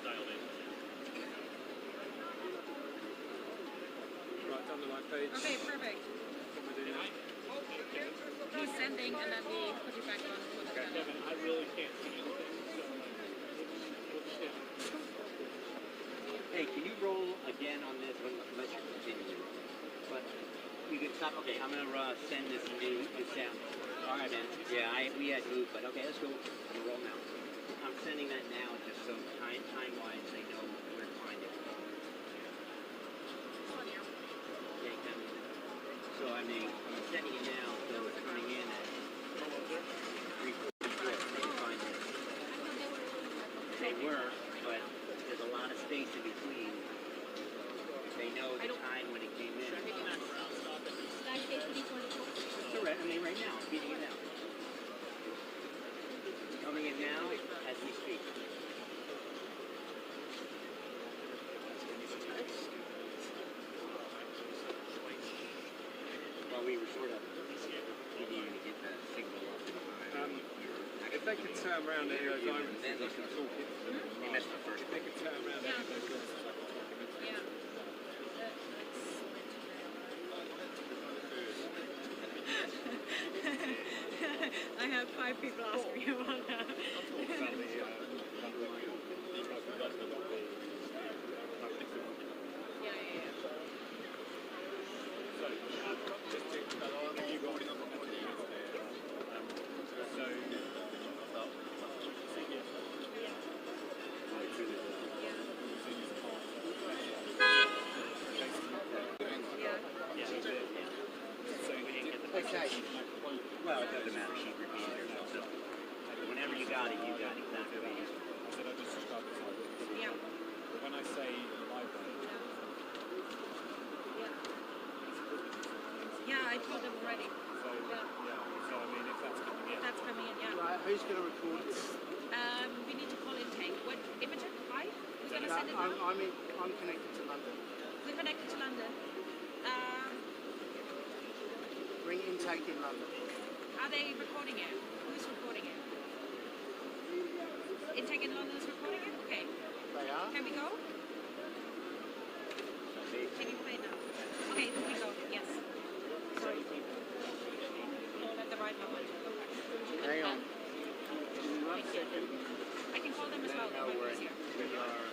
dialed in. Right, done the live page. Okay, perfect. He's sending and then we put it back on. Okay. I really can't see anything. Hey, can you roll again on this unless you're continuing? But you can stop. Okay, I'm gonna send this new sound. All right, man. Yeah, we had moved, but okay, let's go. I'm gonna roll now. I'm sending that now, just so time-wise they know where to find it. Okay, so I mean, I'm sending it now, so it's coming in at 3:44. They can find it. They were, but there's a lot of space in between. They know the time when it came in. It's all right. I mean, right now, I'm feeding it out. Coming in now as we speak. Well, we were sort of needing to get the signal up. If they could turn around and go over and then they can talk it. You missed the first. They could turn around and go over. Yeah. I have 5 people asking me about that. Okay. Well, it doesn't matter. She repeated herself. So whenever you got it, you got it. That's what it is. Yeah. When I say live, Yeah, I told them already. so I mean, if that's coming in. That's coming in, yeah. Right, who's going to record this? We need to call intake. What, Imogen? Hi? Who's going to send it now? I'm connected to London. We're connected to London. Bring intake in London. Are they recording it? Who's recording it? Intake in London is recording it? Okay. They are? Can we go? Can you play now? Okay, we go. Yes. Sorry. At the right moment. Hang on. 1 second. I can call them as well. No, we're here. We are.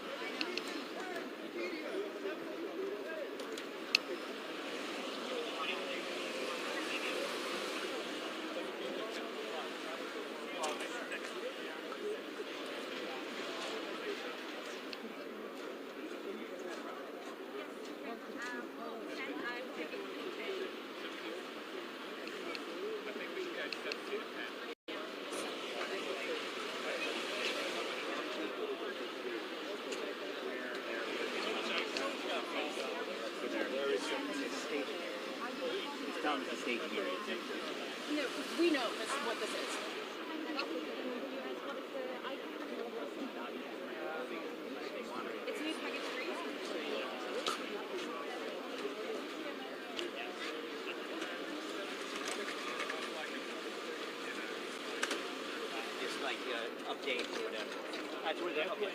No, we know what this is. It's news package 3. Just like updates or whatever. That's where they're okay.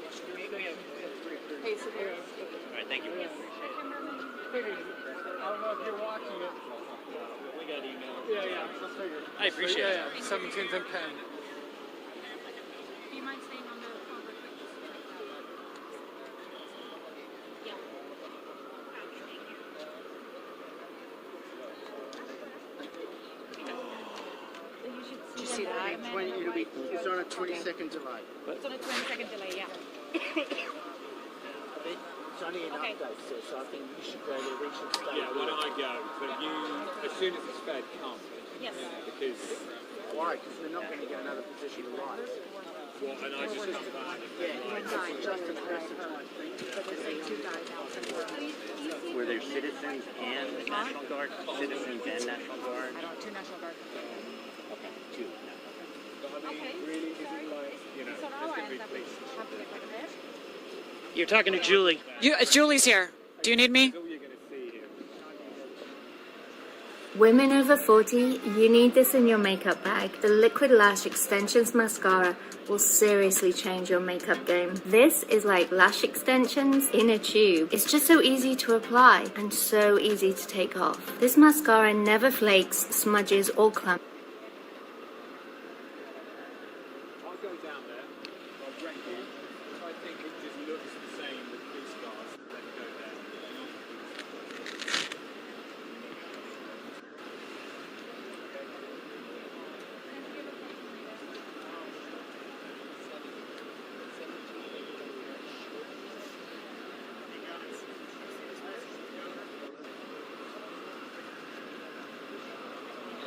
Hey, so there. All right, thank you. I don't know if you're watching it. We got email. Yeah, I figured. I appreciate it. Yeah, 17th and Penn. Do you mind staying on the phone real quick? Yeah. You should see that. It's on a 20-second delay. It's on a 20-second delay, yeah. It's only an Okay. update, so I think you should go to reach and stay. Yeah, why don't I go? But you, as soon as it's fed, come. Yes. Because, Why? Because we're not going to get another position live. well, and I just come back. Just to press the time. Were there citizens and National Guard? Citizens and National Guard? I don't, 2 National Guard. Okay, 2. Okay. Really, is it like, you know, So now I end up have to get rid of it. You're talking to Julie. Julie's here. Do you need me? all you're going to see here. Women over 40, you need this in your makeup bag. The Liquid Lash Extensions Mascara will seriously change your makeup game. This is like lash extensions in a tube. It's just so easy to apply and so easy to take off. This mascara never flakes, smudges, or clumps. I'll go down there. I'll wreck it. If I think it just looks the same with blue scars, then go there.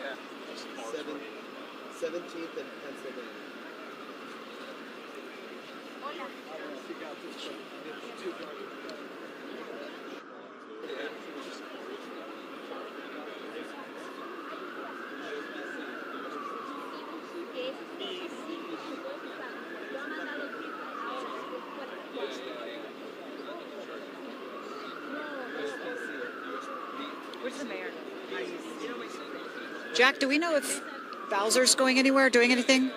Yeah. 17th and Pennsylvania. Where's the mayor? Jack, do we know if Bowser's going anywhere, doing anything?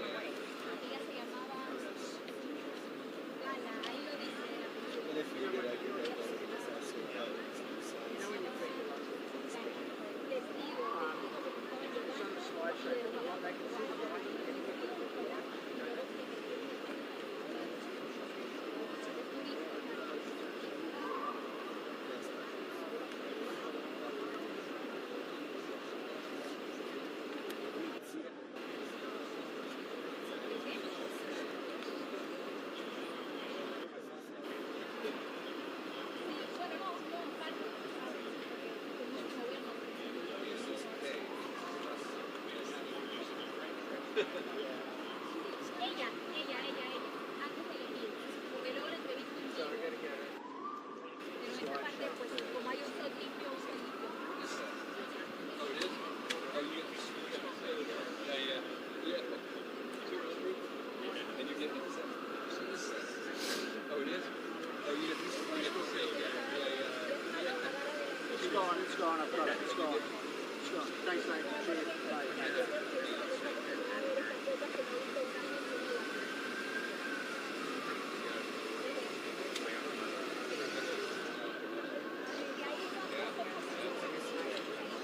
Ella, antes de elegir, porque luego la entrevista en vivo. Pero en esta parte, pues, como hay un set limpio, un set limpio. It's gone, I've got it, it's gone. It's gone. Thanks, mate. Cheers. Bye.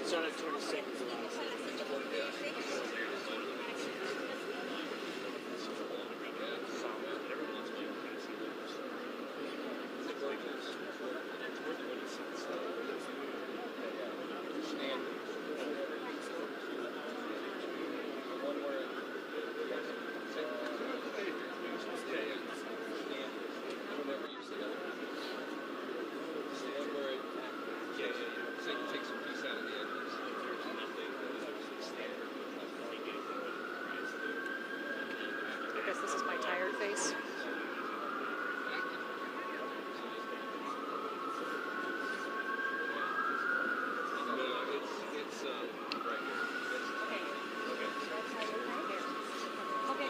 It's on at 26. I guess this is my tired face. Okay.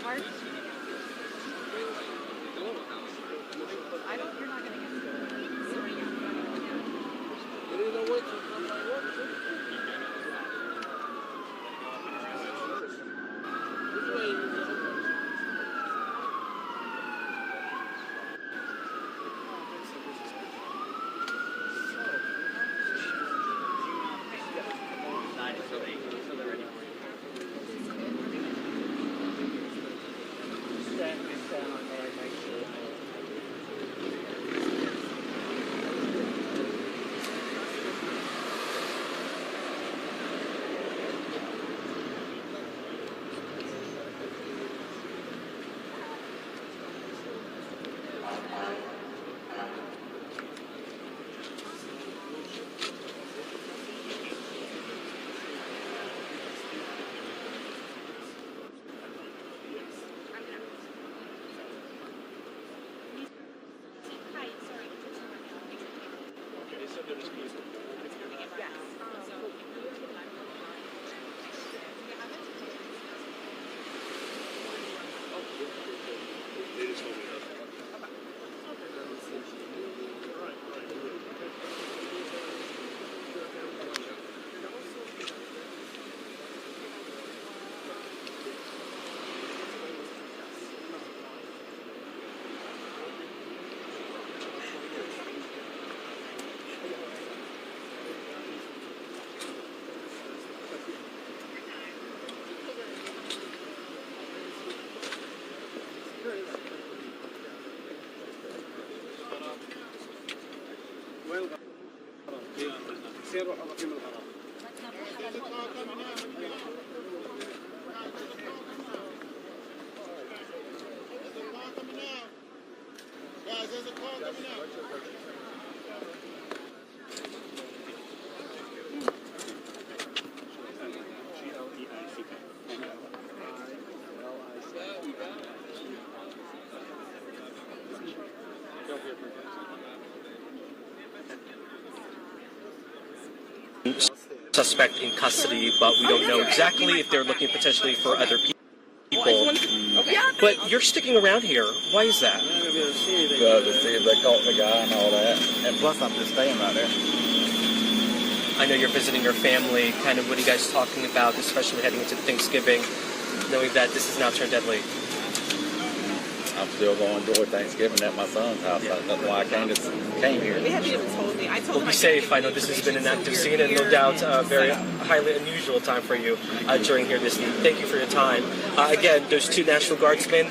Mark? I don't, you're not gonna get it. Sorry, you're not gonna get it. Suspect in custody, but we don't know exactly if they're looking potentially for other people. But you're sticking around here. Why is that? To see if they caught the guy and all that. And plus, I'm just staying right there. I know you're visiting your family. Kind of what are you guys talking about, especially heading into Thanksgiving, knowing that this has now turned deadly? I'm still going to enjoy Thanksgiving at my son's house. Yeah. That's why I came here. They haven't even told me. I told Well, them be safe. I know this has been an active scene and no doubt a very highly unusual time for you during here this week. Thank you for your time. Again, those 2 National Guardsmen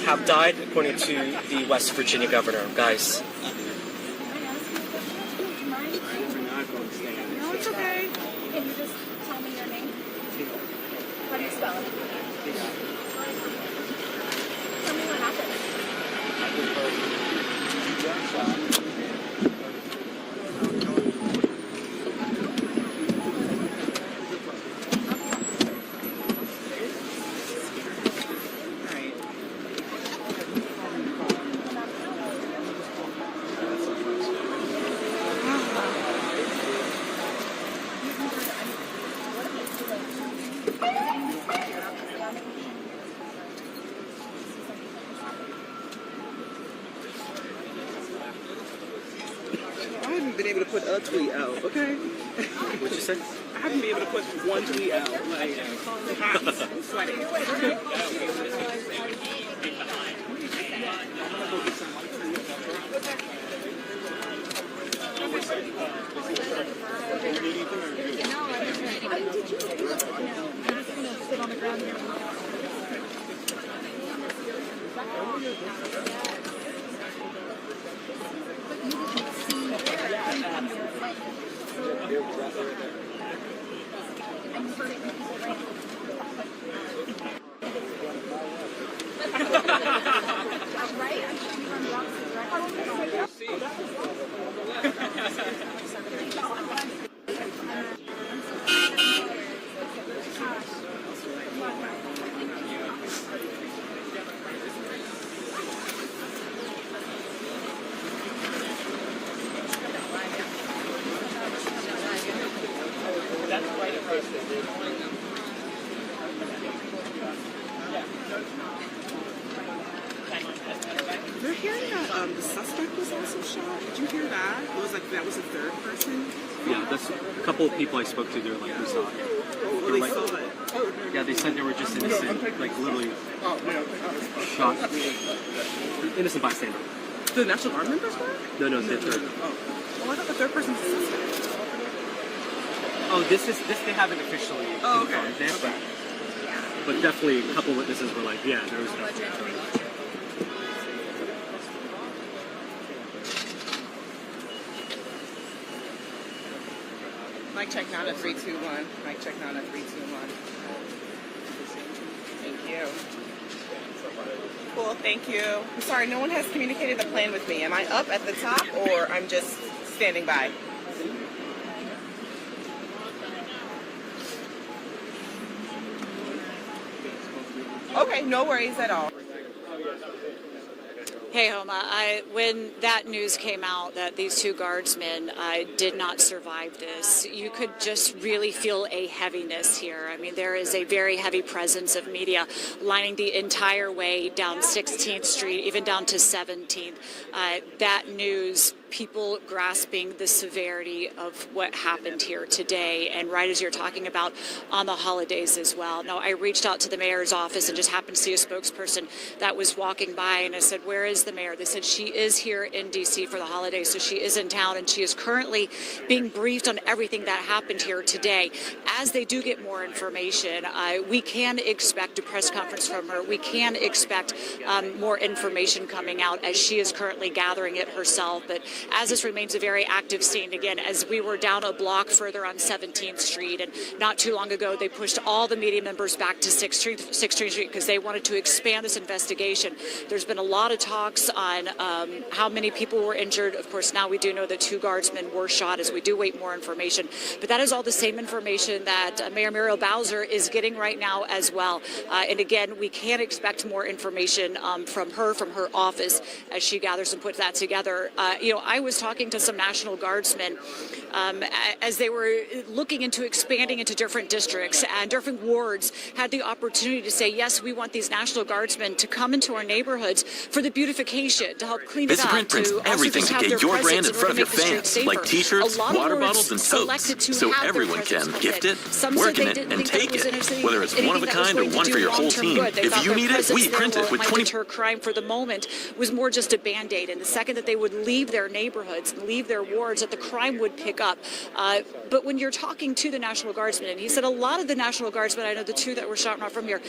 have died, according to the West Virginia governor. Guys. No, it's okay. Can you just tell me your name? How do you spell it? Tell me what happened. I haven't been able to put a tweet out, okay? What'd you say? I haven't been able to put one tweet out. Like, I'm sweating. They're hearing that the suspect was also shot. Did you hear that? It was like that was a third person. Yeah, that's a couple of people I spoke to. They're like, we saw it. Oh, they saw it. Yeah, they said they were just innocent, like literally shot. Innocent bystander. The National Guard members were? No, the third. Oh, well, I thought the third person was the suspect. Oh, this they haven't officially confirmed this, but definitely a couple witnesses were like, yeah, there was no. Mic check now to 3, 2, 1. Mic check now to 3, 2, 1. Thank you. Cool, thank you. I'm sorry, no one has communicated the plan with me. Am I up at the top or I'm just standing by? Okay, no worries at all. Hey, Homa, when that news came out that these 2 guardsmen did not survive this, you could just really feel a heaviness here. I mean, there is a very heavy presence of media lining the entire way down 16th Street, even down to 17th. That news, people grasping the severity of what happened here today, and right as you're talking about on the holidays as well. Now, I reached out to the mayor's office and just happened to see a spokesperson that was walking by, and I said, where is the mayor? They said she is here in D.C. for the holidays, so she is in town, and she is currently being briefed on everything that happened here today. As they do get more information, we can expect a press conference from her. We can expect more information coming out as she is currently gathering it herself, but as this remains a very active scene. Again, as we were down a block further on 17th Street, and not too long ago, they pushed all the media members back to 16th Street because they wanted to expand this investigation. There's been a lot of talks on how many people were injured. Of course, now we do know that 2 guardsmen were shot as we do wait more information. But that is all the same information that Mayor Muriel Bowser is getting right now as well. And again, we can expect more information from her office as she gathers and puts that together. I was talking to some National Guardsmen as they were looking into expanding into different districts, and different wards had the opportunity to say, yes, we want these National Guardsmen to come into our neighborhoods for the beautification, to help clean it up. Visit prints everything to get your brand in front of your fans, like t-shirts, water bottles, and totes, so everyone can gift it, work in it, and take it, whether it's one of a kind or one for your whole team. If you need it, we print it with 20... Deter crime for the moment was more just a Band-Aid, and the second that they would leave their neighborhoods and leave their wards, that the crime would pick up. But when you're talking to the National Guardsmen, and he said a lot of the National Guardsmen, I know the 2 that were shot not from here,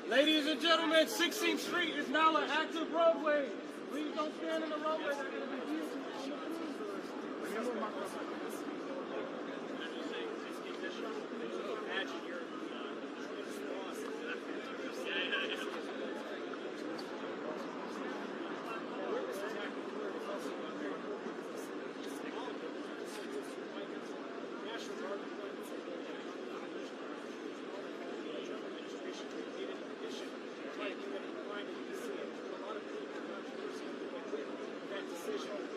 Ladies and gentlemen, 16th Street is now an active roadway. Please don't stand in the roadway. They're going to be used on the decision.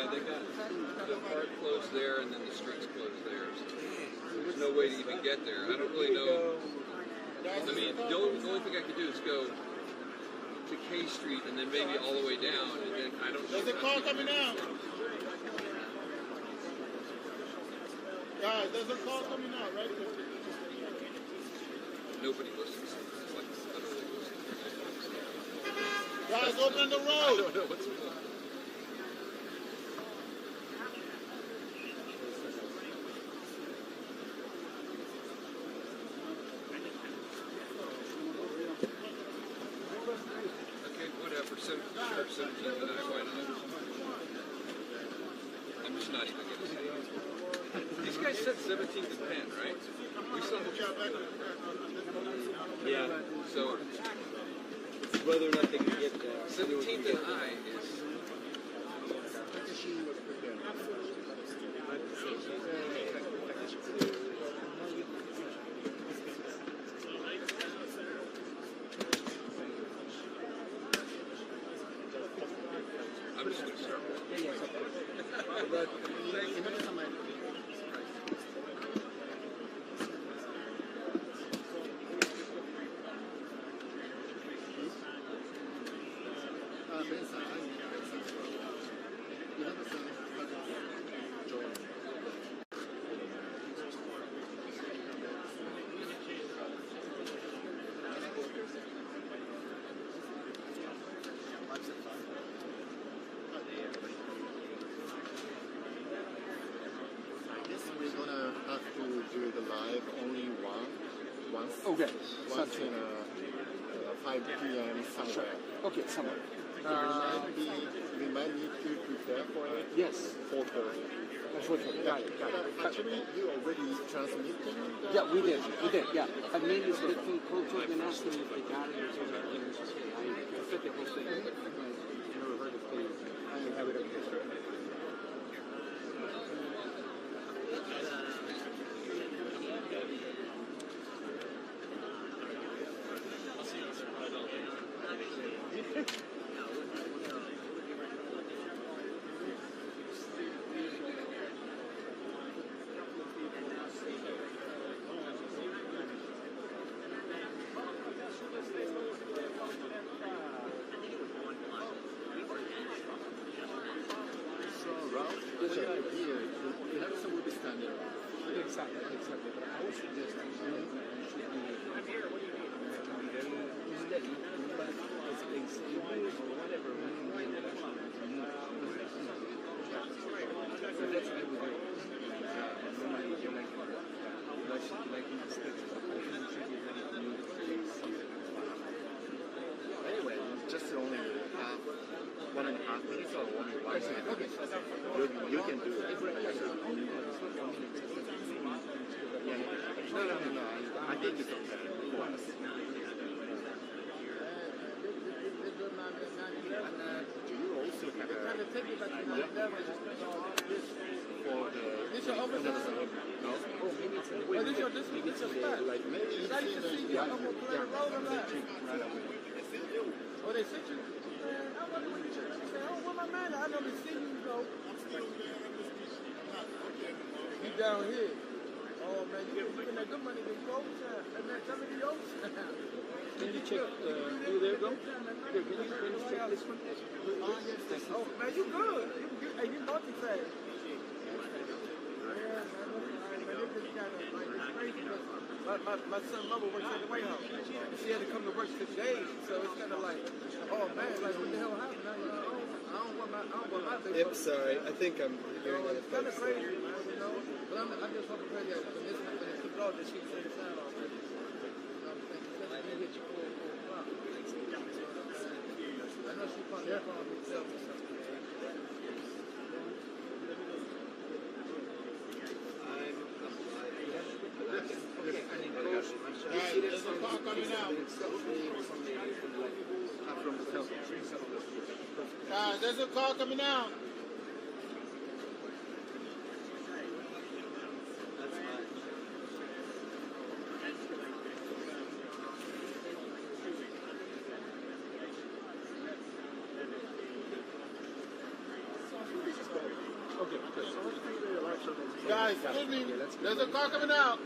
Yeah, they got the park closed there and then the streets closed there. So there's no way to even get there. I don't really know. I mean, the only thing I could do is go to K Street and then maybe all the way down, and then I don't know. There's a car coming out. Guys, there's a car coming out, right? Nobody listens. It's like literally listening. Guys, open the road. I don't know what's going on. Okay, whatever. 17 to 9, why not? I'm just not even going to say it. These guys said 17 to 10, right? We saw the Yeah. So Whether or not they can get there. 17 to 9 is. I'm just going to start We're gonna have to do the live only once. Okay. Once in 5 p.m. somewhere. Okay, somewhere. We might need to prepare for it. Yes. 4:30. Got it. Actually, you already transmitting. Yeah, we did. Yeah. I mean, it's the thing called to and asked them if they got it or something. I said the whole thing. I never heard of things. I have it up here. Exactly. But I would suggest that you should be very steady, but it's stable or whatever when the international so that's what I would do. Normally you like in the States, but I think you should be ready to do something. Anyway, just only 1.5 minutes or only 1 minute. Okay. You can do it. No. I think it's okay. Do you also have an idea for the... This your office? No? Oh, maybe it's in the... This your spot? Like maybe it's I used to see you up on Planet Road or not? Oh, they sent you? Man, I wonder when you check. I said, oh, where my man? I know they see you go. He down here. Oh, man, you getting that good money to go overtime. And man, tell me the overtime. Can you check who there go? Here, can you check this one? Oh, man, you good. Hey, you multi-fast. My son mother works at the White House. She had to come to work today, so it's kind of like, oh man, like what the hell happened? I don't want my big. Yep, sorry. I think I'm hearing other It's kind of folks. crazy, man, you know. But I'm just hoping for that when it's too low that she can say the sound already. You know what I'm saying? Let me get you 4 o'clock. I know she probably called me herself or something. There's a car coming out. Guys, there's a car coming out. Guys, excuse me. There's a car coming out.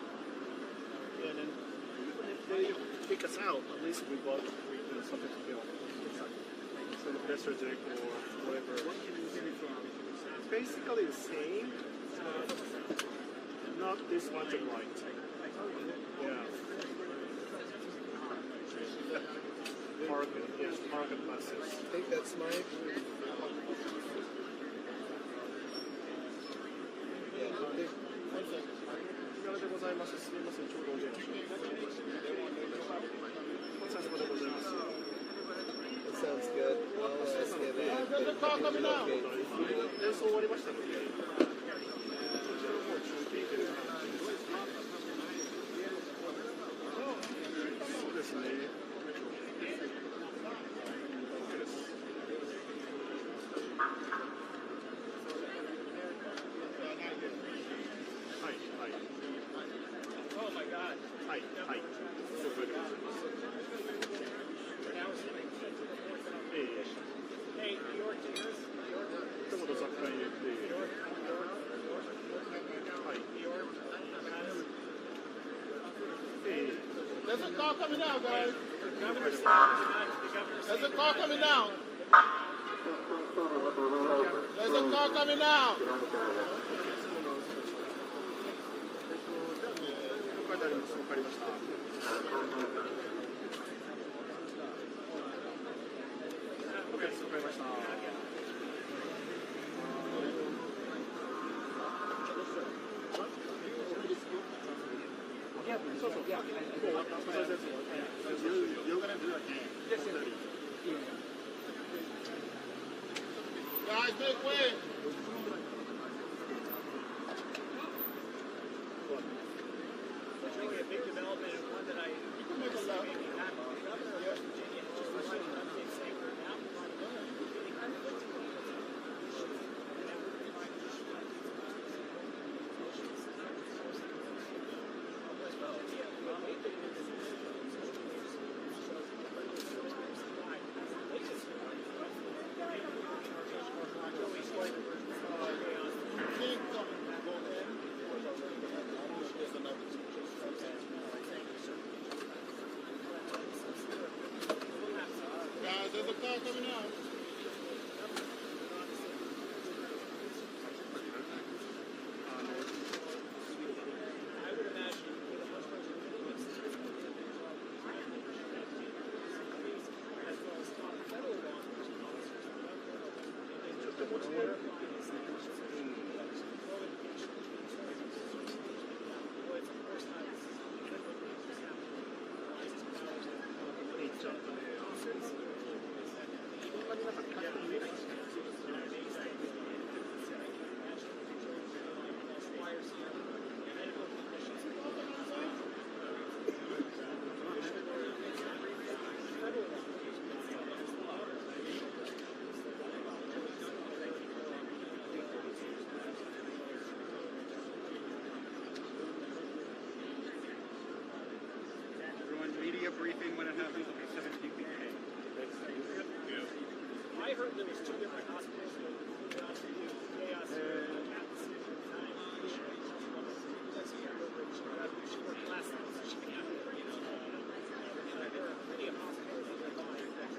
Yeah, and then even if they kick us out, at least we got something to film. So the best reject or whatever. Basically the same, not this much of light. Yeah. Market, yes, market buses. I think that's my. That sounds good. I'll scan that. There's a car coming out. Oh my God. Hi. So good. Hey, York, yours? There's a car coming out, guys. There's a car coming out. There's a car coming out. You're gonna do it again. Yes, sir. Guys, make way. It's really a big development and one that I Make a left. maybe had on the governor of West Virginia just right an update saying we're now Guys, there's a car coming out. I would imagine with a much more as well as top federal law enforcement officers Everyone, media briefing when it happens will be 17 feet. I heard there was 2 different hospitals that moved out to do chaos at the same time. That's the she worked last night, so she can have it. And there are plenty of hospitals that are buying that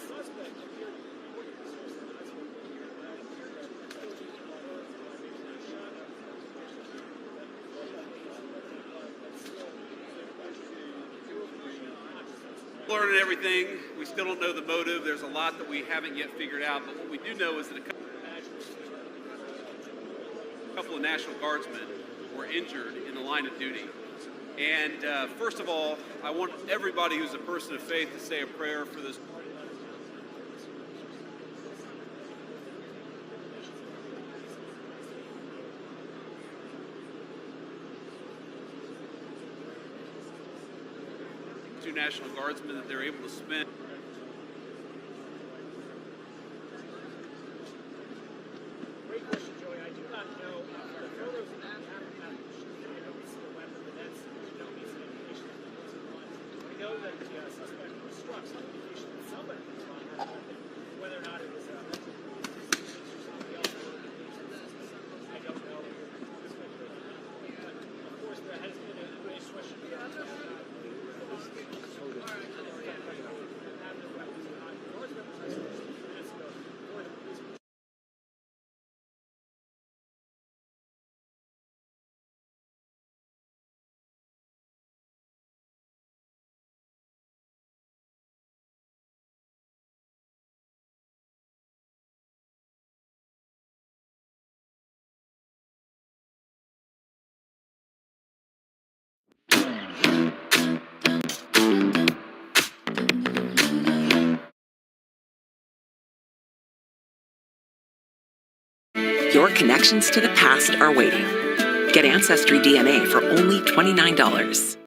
suspect appeared to be reporting the source of the learning everything. We still don't know the motive. There's a lot that we haven't yet figured out, but what we do know is that a couple of National Guardsmen were injured in the line of duty. And first of all, I want everybody who's a person of faith to say a prayer for this. Two National Guardsmen that they're able to spend. Great question, Joey. I do not know the photos of that happened. We see the weapon, but that's no indication that it wasn't one. We know that the suspect was struck, some indication that somebody was on that weapon, whether or not it was Your connections to the past are waiting. Get Ancestry DNA for only $29.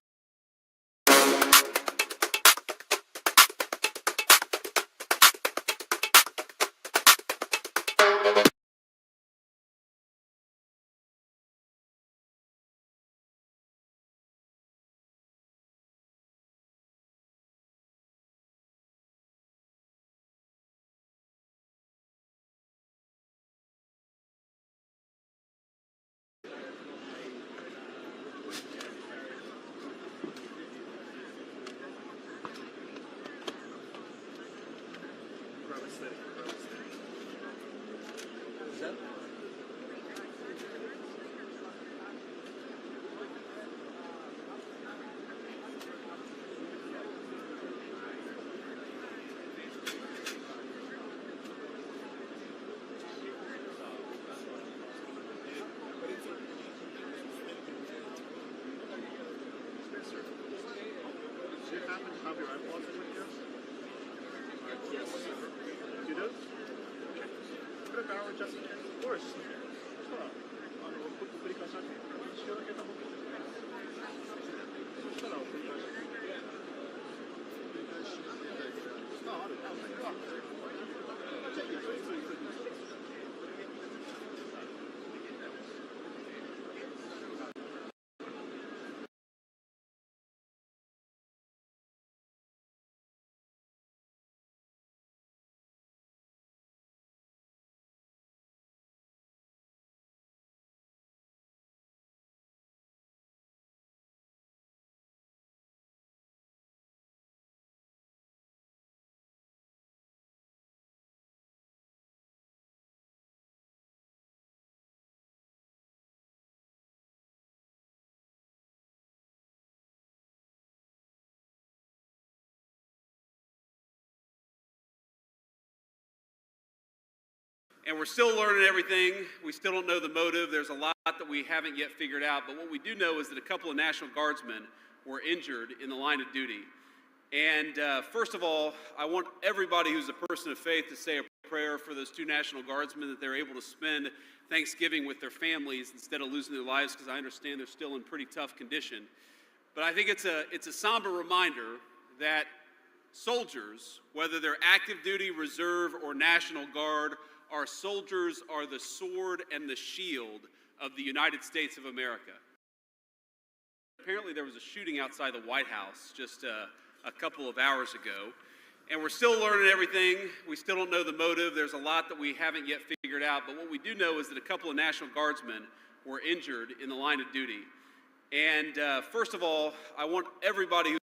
Do you happen to have your iPod with you? Yes. You do? Okay. Put a barrel just in case. Of course. And we're still learning everything. We still don't know the motive. There's a lot that we haven't yet figured out. But what we do know is that a couple of National Guardsmen were injured in the line of duty. And first of all, I want everybody who's a person of faith to say a prayer for those two National Guardsmen, that they're able to spend Thanksgiving with their families instead of losing their lives, because I understand they're still in pretty tough condition. But I think it's a somber reminder that soldiers, whether they're active duty, reserve, or National Guard, our soldiers are the sword and the shield of the United States of America. Apparently there was a shooting outside the White House just a couple of hours ago, and we're still learning everything. We still don't know the motive. There's a lot that we haven't yet figured out, but what we do know is that a couple of National Guardsmen were injured in the line of duty. And first of all, I want everybody who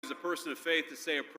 is a person of faith to say a prayer.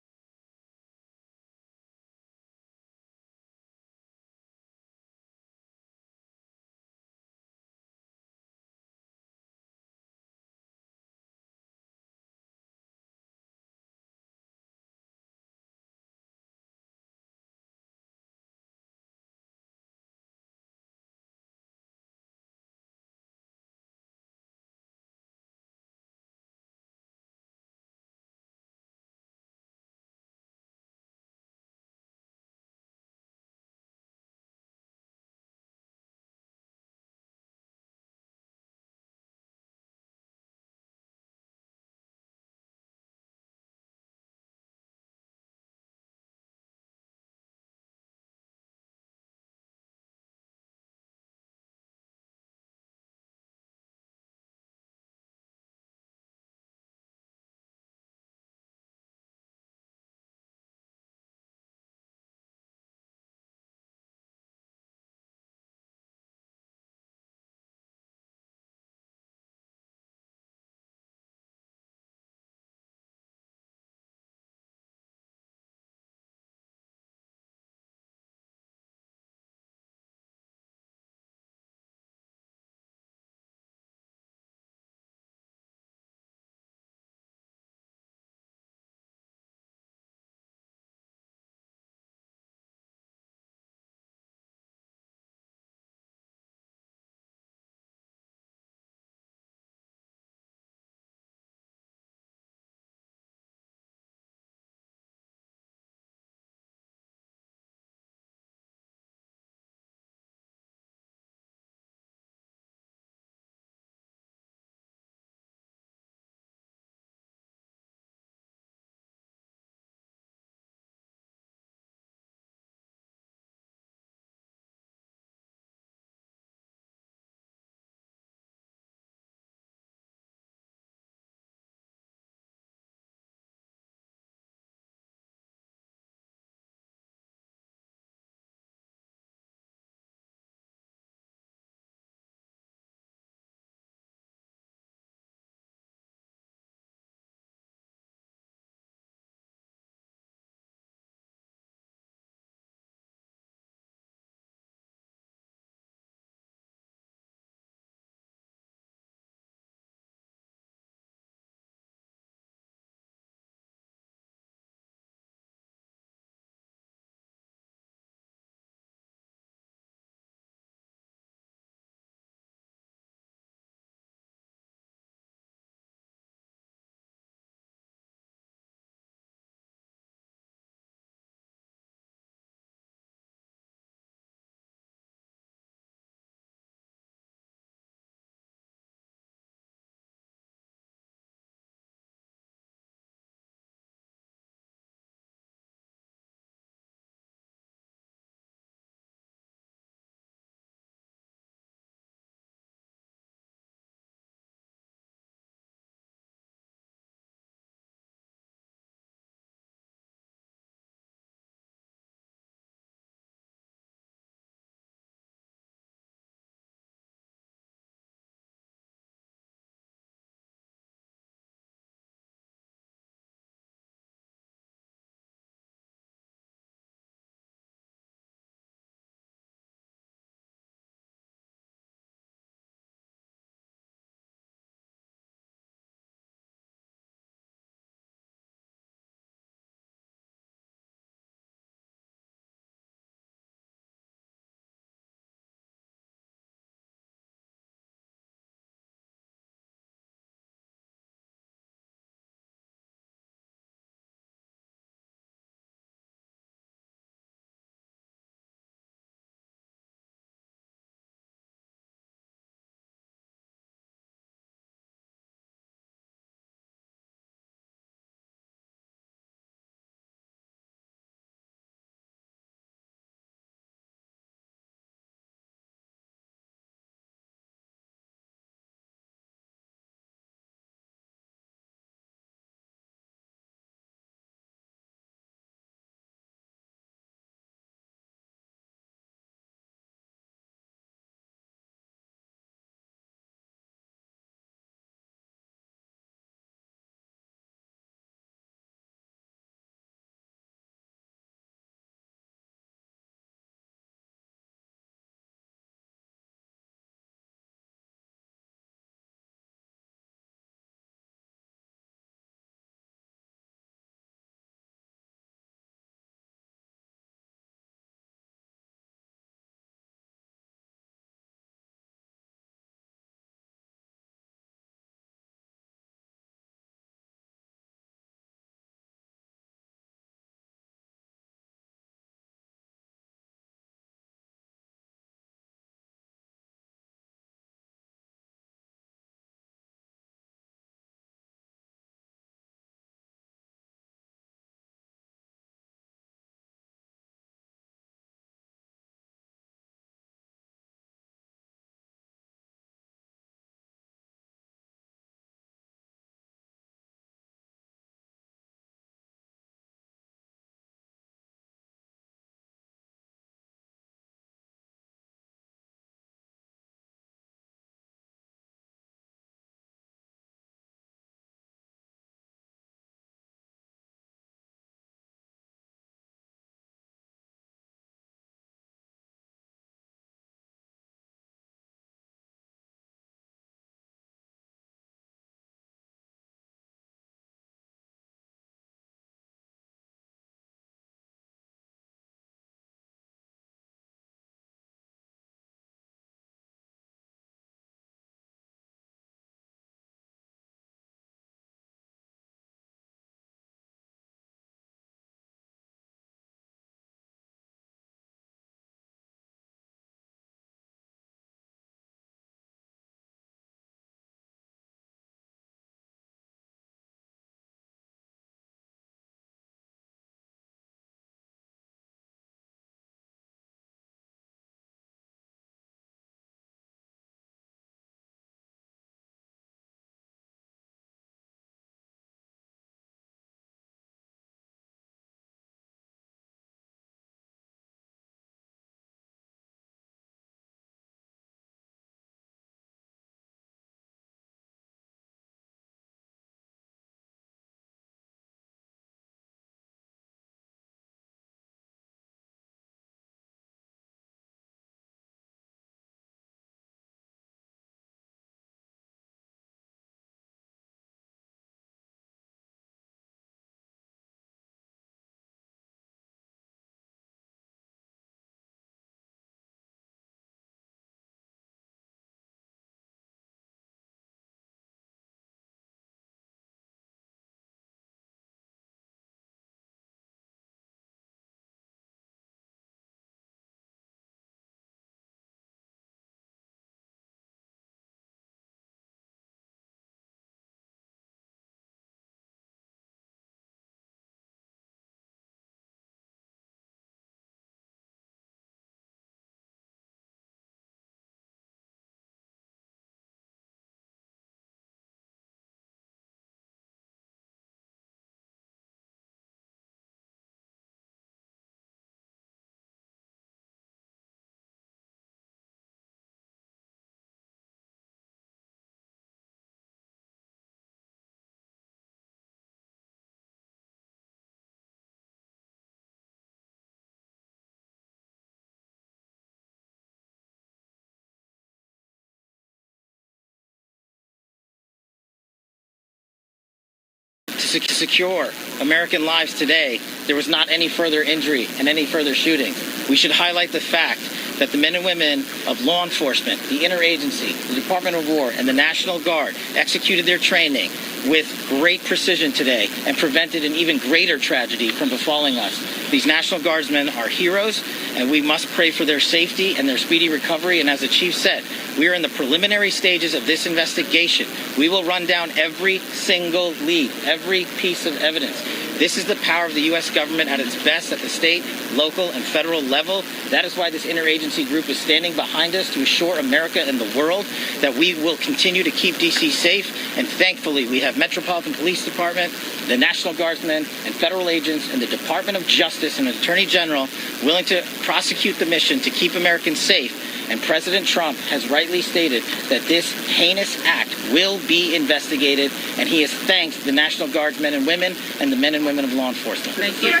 secure American lives today, there was not any further injury and any further shooting. We should highlight the fact that the men and women of law enforcement, the interagency, the Department of War, and the National Guard executed their training with great precision today and prevented an even greater tragedy from befalling us. These National Guardsmen are heroes, and we must pray for their safety and their speedy recovery. And as the chief said, we are in the preliminary stages of this investigation. We will run down every single lead, every piece of evidence. This is the power of the U.S. government at its best at the state, local, and federal level. That is why this interagency group is standing behind us to assure America and the world that we will continue to keep D.C. safe. And thankfully, we have Metropolitan Police Department, the National Guardsmen, and federal agents, and the Department of Justice and Attorney General willing to prosecute the mission to keep Americans safe. And President Trump has rightly stated that this heinous act will be investigated, and he has thanked the National Guard men and women and the men and women of law enforcement. Thank you. Did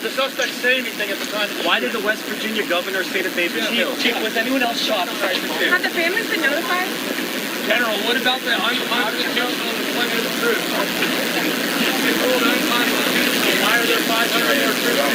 the suspect say anything at the time? Why did the West Virginia governor say that they've been killed? Chief, was anyone else shot? Have the families been notified? General, what about the unconstitutional deployment of troops? Why are there 500 troops?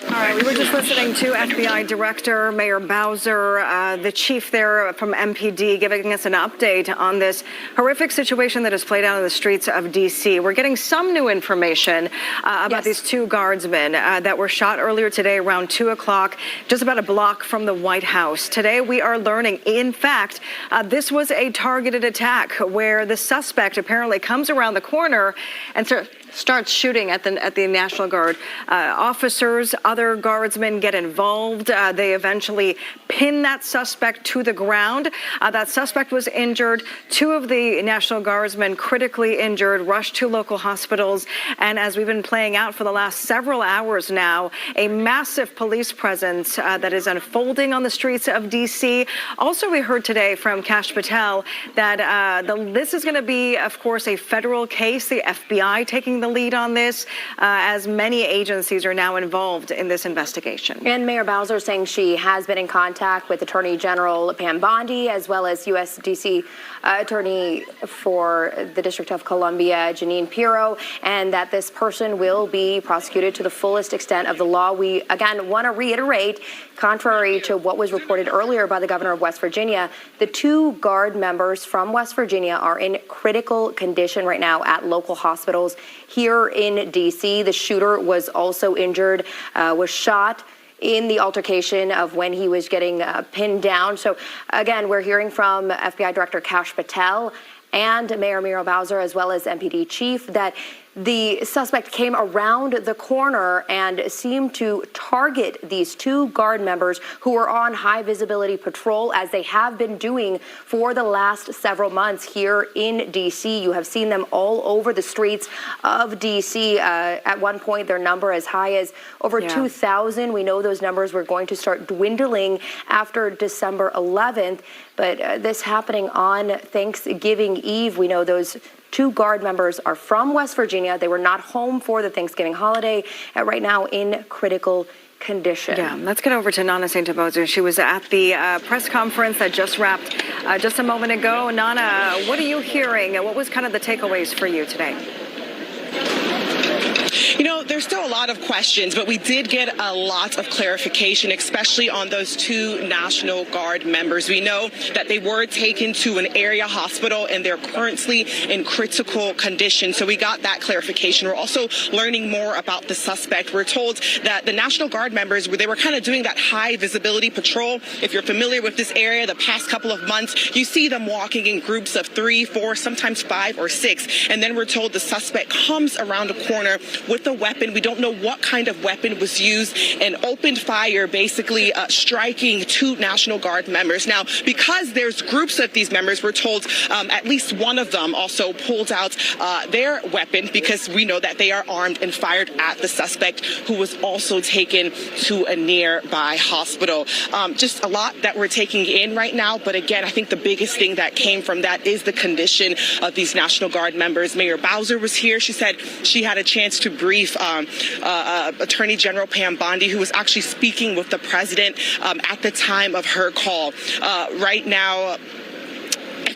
All right, we were just listening to FBI Director Mayor Bowser, the chief there from MPD, giving us an update on this horrific situation that has played out in the streets of D.C. We're getting some new information about these two guardsmen that were shot earlier today around 2 o'clock, just about a block from the White House. Today, we are learning, in fact, this was a targeted attack where the suspect apparently comes around the corner and starts shooting at the National Guard. Officers, other guardsmen get involved. They eventually pin that suspect to the ground. That suspect was injured. Two of the National Guardsmen critically injured, rushed to local hospitals. And as we've been playing out for the last several hours now, a massive police presence that is unfolding on the streets of D.C. Also, we heard today from Kash Patel that this is going to be, of course, a federal case, the FBI taking the lead on this, as many agencies are now involved in this investigation. And Mayor Bowser saying she has been in contact with Attorney General Pam Bondi, as well as U.S. D.C. Attorney for the District of Columbia, Jeanine Pirro, and that this person will be prosecuted to the fullest extent of the law. We, again, want to reiterate, contrary to what was reported earlier by the governor of West Virginia, the two Guard members from West Virginia are in critical condition right now at local hospitals here in D.C. The shooter was also injured, was shot in the altercation of when he was getting pinned down. So, again, we're hearing from FBI Director Kash Patel and Mayor Muriel Bowser, as well as MPD Chief, that the suspect came around the corner and seemed to target these two Guard members who were on high visibility patrol, as they have been doing for the last several months here in D.C. You have seen them all over the streets of D.C. At one point, their number as high as over 2,000. We know those numbers were going to start dwindling after December 11th, but this happening on Thanksgiving Eve. We know those two Guard members are from West Virginia. They were not home for the Thanksgiving holiday, right now in critical condition. Yeah, let's get over to Nana St. Bozu. She was at the press conference that just wrapped just a moment ago. Nana, what are you hearing? What was kind of the takeaways for you today? You know, there's still a lot of questions, but we did get a lot of clarification, especially on those two National Guard members. We know that they were taken to an area hospital and they're currently in critical condition. So we got that clarification. We're also learning more about the suspect. We're told that the National Guard members, they were kind of doing that high visibility patrol. If you're familiar with this area, the past couple of months, you see them walking in groups of 3, 4, sometimes 5 or 6. And then we're told the suspect comes around the corner with a weapon. We don't know what kind of weapon was used, and opened fire, basically striking two National Guard members. Now, because there's groups of these members, we're told at least one of them also pulled out their weapon, because we know that they are armed, and fired at the suspect, who was also taken to a nearby hospital. Just a lot that we're taking in right now. But again, I think the biggest thing that came from that is the condition of these National Guard members. Mayor Bowser was here. She said she had a chance to brief Attorney General Pam Bondi, who was actually speaking with the president at the time of her call. Right now,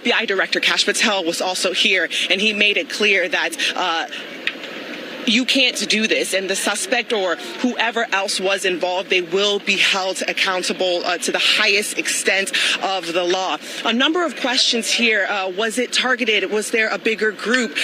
FBI Director Kash Patel was also here, and he made it clear that you can't do this, and the suspect or whoever else was involved, they will be held accountable to the highest extent of the law. A number of questions here. Was it targeted? Was there a bigger group?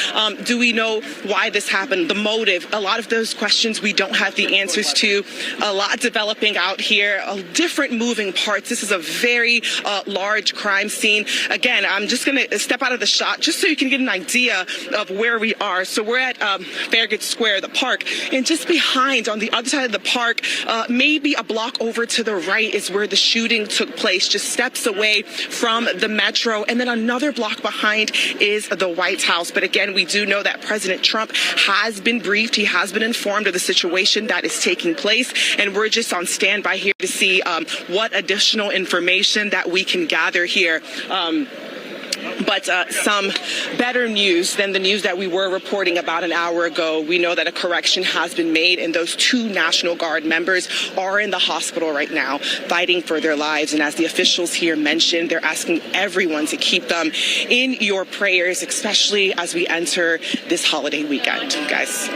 Do we know why this happened? The motive? A lot of those questions we don't have the answers to. A lot developing out here. Different moving parts. This is a very large crime scene. Again, I'm just going to step out of the shot just so you can get an idea of where we are. So we're at Farragut Square, the park, and just behind on the other side of the park, maybe a block over to the right is where the shooting took place, just steps away from the metro, and then another block behind is the White House. But again, we do know that President Trump has been briefed. He has been informed of the situation that is taking place, and we're just on standby here to see what additional information that we can gather here. But some better news than the news that we were reporting about an hour ago. We know that a correction has been made, and those 2 National Guard members are in the hospital right now fighting for their lives. And as the officials here mentioned, they're asking everyone to keep them in your prayers, especially as we enter this holiday weekend, guys.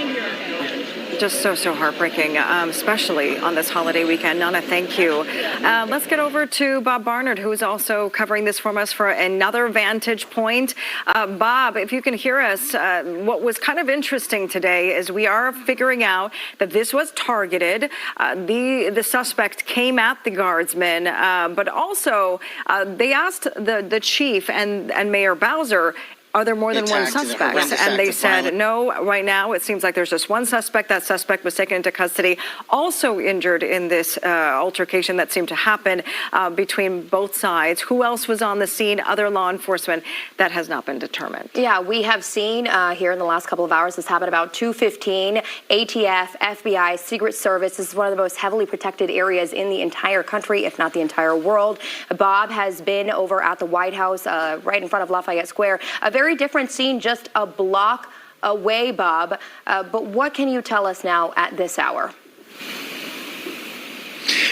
Just so heartbreaking, especially on this holiday weekend. Nana, thank you. Let's get over to Bob Barnard, who's also covering this for us for another vantage point. Bob, if you can hear us, what was kind of interesting today is we are figuring out that this was targeted. The suspect came at the guardsmen, but also they asked the chief and Mayor Bowser, are there more than one suspect? And they said, no, right now it seems like there's just one suspect. That suspect was taken into custody, also injured in this altercation that seemed to happen between both sides. Who else was on the scene? Other law enforcement? That has not been determined. Yeah, we have seen here in the last couple of hours, this happened about 2:15, ATF, FBI, Secret Service. This is one of the most heavily protected areas in the entire country, if not the entire world. Bob has been over at the White House, right in front of Lafayette Square. A very different scene just a block away, Bob. But what can you tell us now at this hour?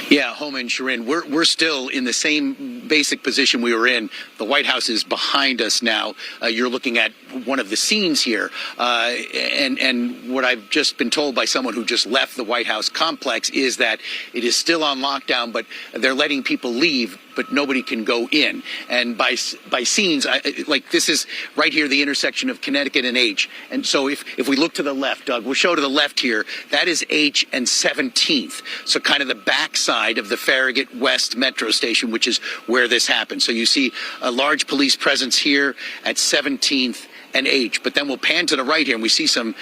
Yeah, Homa and Shirin, we're still in the same basic position we were in. The White House is behind us now. You're looking at one of the scenes here. And what I've just been told by someone who just left the White House complex is that it is still on lockdown, but they're letting people leave, but nobody can go in. And by scenes, like this is right here, the intersection of Connecticut and H. And so if we look to the left, Doug, we'll show to the left here, that is H and 17th. So kind of the backside of the Farragut West Metro Station, which is where this happened. So you see a large police presence here at 17th and H, but then we'll pan to the right here and we see some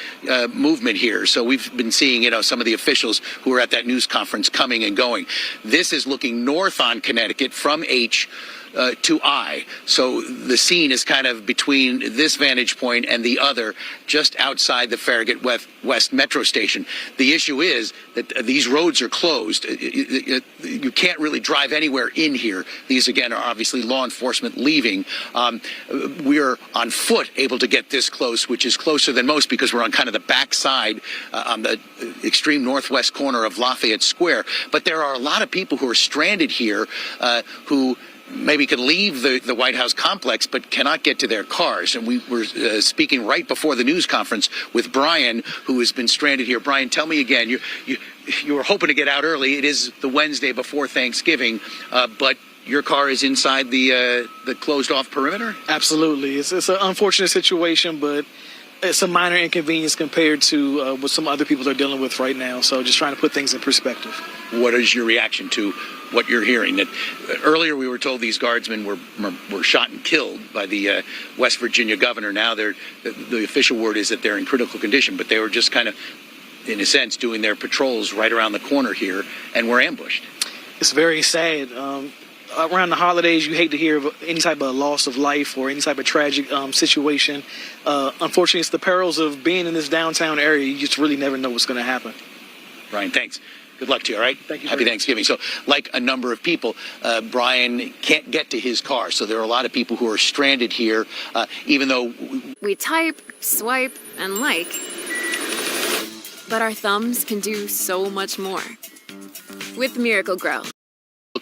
movement here. So we've been seeing, some of the officials who were at that news conference coming and going. This is looking north on Connecticut from H to I. So the scene is kind of between this vantage point and the other, just outside the Farragut West Metro Station. The issue is that these roads are closed. You can't really drive anywhere in here. These, again, are obviously law enforcement leaving. We're on foot able to get this close, which is closer than most because we're on kind of the backside on the extreme northwest corner of Lafayette Square. But there are a lot of people who are stranded here who maybe could leave the White House complex but cannot get to their cars. And we were speaking right before the news conference with Brian, who has been stranded here. Brian, tell me again, you were hoping to get out early. It is the Wednesday before Thanksgiving, but your car is inside the closed-off perimeter? Absolutely. It's an unfortunate situation, but it's a minor inconvenience compared to what some other people are dealing with right now. So just trying to put things in perspective. What is your reaction to what you're hearing? That earlier we were told these guardsmen were shot and killed by the West Virginia governor. Now the official word is that they're in critical condition, but they were just kind of, in a sense, doing their patrols right around the corner here and were ambushed. It's very sad. Around the holidays, you hate to hear of any type of loss of life or any type of tragic situation. Unfortunately, it's the perils of being in this downtown area. You just really never know what's going to happen. Brian, thanks. Good luck to you, all right? Thank you. Happy Thanksgiving. So, like a number of people, Brian can't get to his car. So there are a lot of people who are stranded here, even though we type, swipe, and like. But our thumbs can do so much more. With Miracle Grow.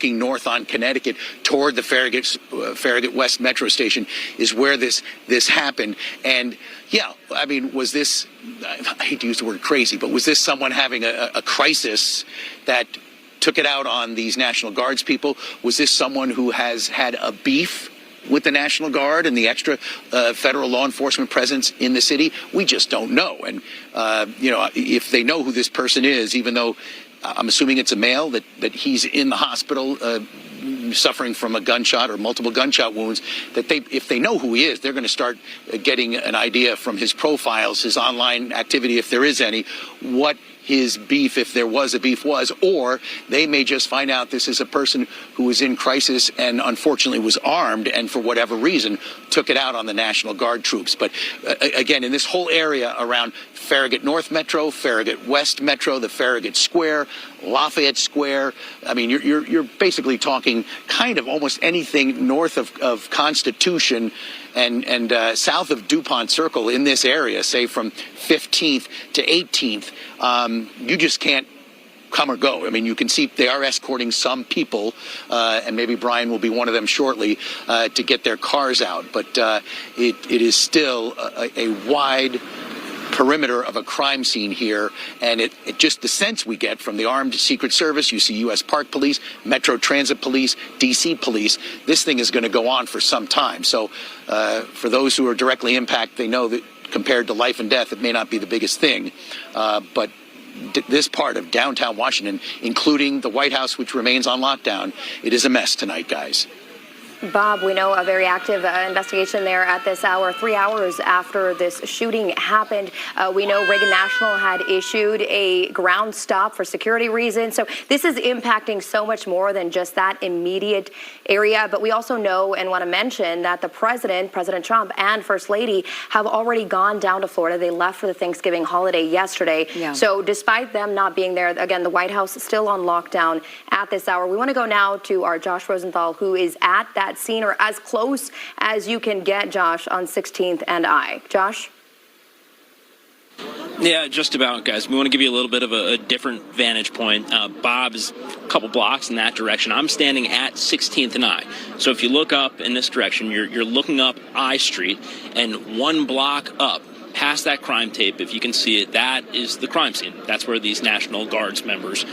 looking north on Connecticut toward the Farragut West Metro Station is where this happened. And yeah, I mean, was this, I hate to use the word crazy, but was this someone having a crisis that took it out on these National Guards people? Was this someone who has had a beef with the National Guard and the extra federal law enforcement presence in the city? We just don't know. And, if they know who this person is, even though I'm assuming it's a male, that he's in the hospital suffering from a gunshot or multiple gunshot wounds, that if they know who he is, they're going to start getting an idea from his profiles, his online activity, if there is any, what his beef, if there was a beef, was, or they may just find out this is a person who was in crisis and unfortunately was armed and for whatever reason took it out on the National Guard troops. But again, in this whole area around Farragut North Metro, Farragut West Metro, the Farragut Square, Lafayette Square, I mean, you're basically talking kind of almost anything north of Constitution and south of DuPont Circle in this area, say from 15th to 18th, you just can't come or go. I mean, you can see they are escorting some people, and maybe Brian will be one of them shortly, to get their cars out. But it is still a wide perimeter of a crime scene here, and it just the sense we get from the armed Secret Service, you see U.S. Park Police, Metro Transit Police, D.C. Police, this thing is going to go on for some time. So for those who are directly impacted, they know that compared to life and death, it may not be the biggest thing, but this part of downtown Washington, including the White House, which remains on lockdown, it is a mess tonight, guys. Bob, we know a very active investigation there at this hour, 3 hours after this shooting happened. We know Reagan National had issued a ground stop for security reasons. So this is impacting so much more than just that immediate area. But we also know and want to mention that the President Trump, and First Lady have already gone down to Florida. They left for the Thanksgiving holiday yesterday. Yeah. So despite them not being there, again, the White House is still on lockdown at this hour. We want to go now to our Josh Rosenthal, who is at that scene, or as close as you can get, Josh, on 16th and I. Josh? Yeah, just about, guys. We want to give you a little bit of a different vantage point. Bob's a couple blocks in that direction. I'm standing at 16th and I. So if you look up in this direction, you're looking up I Street, and 1 block up past that crime tape, if you can see it, that is the crime scene. That's where these National Guards members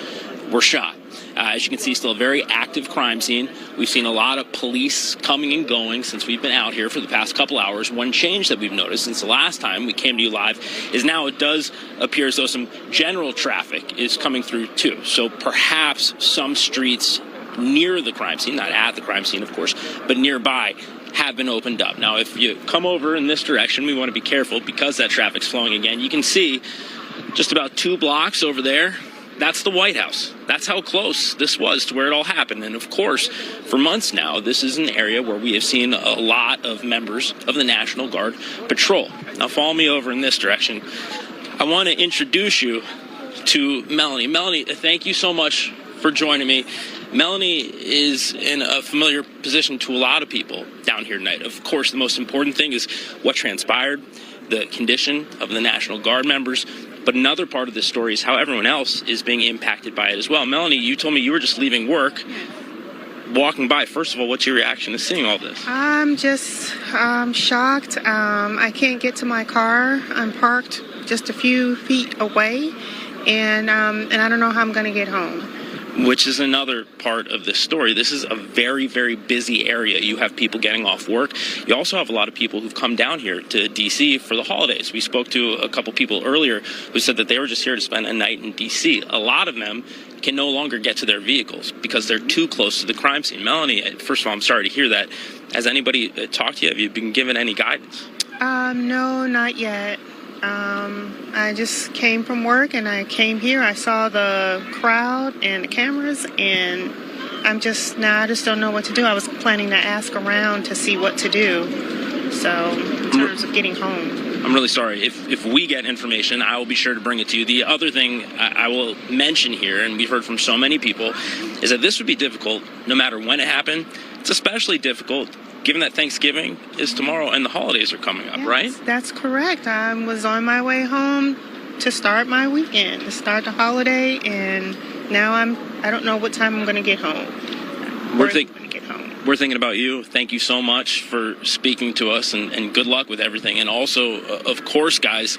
were shot. As you can see, still a very active crime scene. We've seen a lot of police coming and going since we've been out here for the past couple hours. One change that we've noticed since the last time we came to you live is now it does appear as though some general traffic is coming through too. So perhaps some streets near the crime scene, not at the crime scene, of course, but nearby, have been opened up. Now, if you come over in this direction, we want to be careful because that traffic's flowing again. You can see just about 2 blocks over there. That's the White House. That's how close this was to where it all happened. And of course, for months now, this is an area where we have seen a lot of members of the National Guard patrol. Now follow me over in this direction. I want to introduce you to Melanie. Melanie, thank you so much for joining me. Melanie is in a familiar position to a lot of people down here tonight. Of course, the most important thing is what transpired, the condition of the National Guard members. But another part of this story is how everyone else is being impacted by it as well. Melanie, you told me you were just leaving work, walking by. First of all, what's your reaction to seeing all this? I'm just shocked. I can't get to my car. I'm parked just a few feet away, and I don't know how I'm going to get home. Which is another part of this story. This is a very, very busy area. You have people getting off work. You also have a lot of people who've come down here to D.C. for the holidays. We spoke to a couple people earlier who said that they were just here to spend a night in D.C. A lot of them can no longer get to their vehicles because they're too close to the crime scene. Melanie, first of all, I'm sorry to hear that. Has anybody talked to you? Have you been given any guidance? No, not yet. I just came from work and I came here. I saw the crowd and the cameras, and I just don't know what to do. I was planning to ask around to see what to do. So in terms of getting home. I'm really sorry. If we get information, I will be sure to bring it to you. The other thing I will mention here, and we've heard from so many people, is that this would be difficult no matter when it happened. It's especially difficult given that Thanksgiving is tomorrow and the holidays are coming up, right? That's correct. I was on my way home to start my weekend, to start the holiday, and now I don't know what time I'm going to get home. We're thinking about you. Thank you so much for speaking to us, and good luck with everything. And also, of course, guys,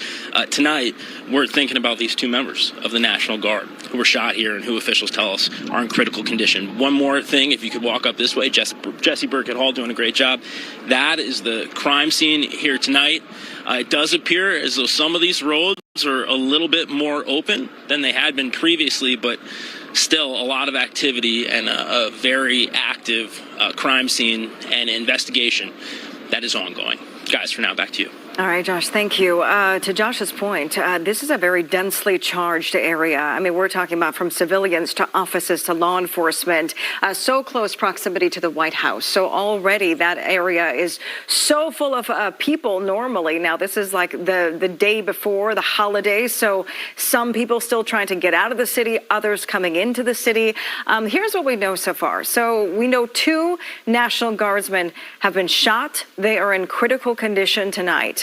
tonight we're thinking about these 2 members of the National Guard who were shot here and who officials tell us are in critical condition. One more thing, if you could walk up this way, Jesse Burkett Hall doing a great job. That is the crime scene here tonight. It does appear as though some of these roads are a little bit more open than they had been previously, but still a lot of activity and a very active crime scene and investigation that is ongoing. Guys, for now, back to you. All right, Josh, thank you. To Josh's point, this is a very densely charged area. I mean, we're talking about from civilians to offices to law enforcement, so close proximity to the White House. So already that area is so full of people normally. Now, this is like the day before the holidays. So some people still trying to get out of the city, others coming into the city. Here's what we know so far. So we know 2 National Guardsmen have been shot. They are in critical condition tonight.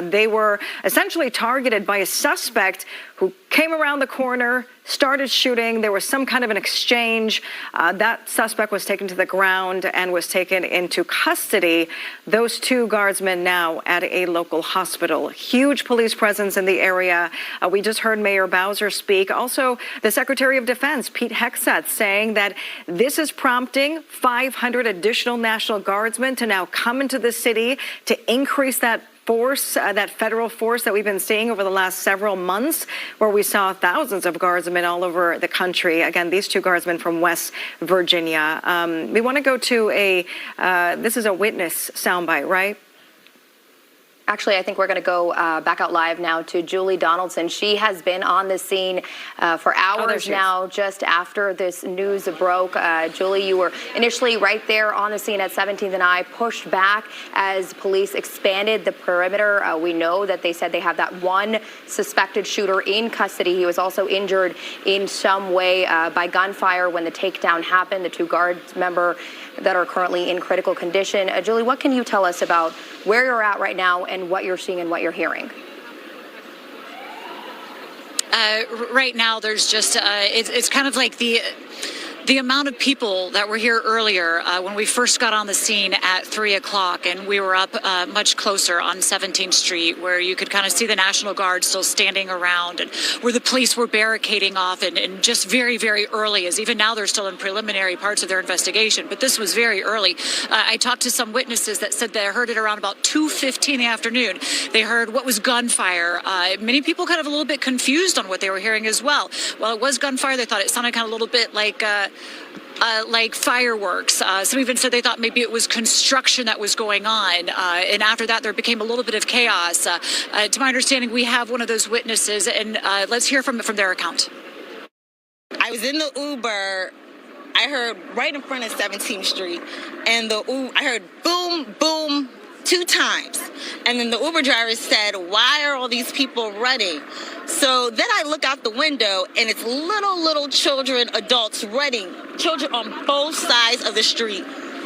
They were essentially targeted by a suspect who came around the corner, started shooting. There was some kind of an exchange. That suspect was taken to the ground and was taken into custody. Those 2 guardsmen now at a local hospital. Huge police presence in the area. We just heard Mayor Bowser speak. Also, the Secretary of Defense, Pete Hegseth, saying that this is prompting 500 additional National Guardsmen to now come into the city to increase that force, that federal force that we've been seeing over the last several months, where we saw thousands of guardsmen all over the country. Again, these 2 guardsmen from West Virginia. We want to go to this is a witness soundbite, right? Actually, I think we're going to go back out live now to Julie Donaldson. She has been on the scene for hours now, just after this news broke. Julie, you were initially right there on the scene at 17th and I, pushed back as police expanded the perimeter. We know that they said they have that 1 suspected shooter in custody. He was also injured in some way by gunfire when the takedown happened. The 2 guards members that are currently in critical condition. Julie, what can you tell us about where you're at right now and what you're seeing and what you're hearing? Right now, there's just, it's kind of like the amount of people that were here earlier when we first got on the scene at 3 o'clock, and we were up much closer on 17th Street, where you could kind of see the National Guard still standing around, and where the police were barricading off, and just very, very early, as even now they're still in preliminary parts of their investigation, but this was very early. I talked to some witnesses that said they heard it around about 2:15 in the afternoon. They heard what was gunfire. Many people kind of a little bit confused on what they were hearing as well. While it was gunfire, they thought it sounded kind of a little bit like fireworks. Some even said they thought maybe it was construction that was going on. And after that, there became a little bit of chaos. To my understanding, we have one of those witnesses, and let's hear from their account. I was in the Uber. I heard right in front of 17th Street, and I heard boom, boom, 2 times. And then the Uber driver said, "Why are all these people running?" So then I look out the window, and it's little children, adults running, children on both sides of the street,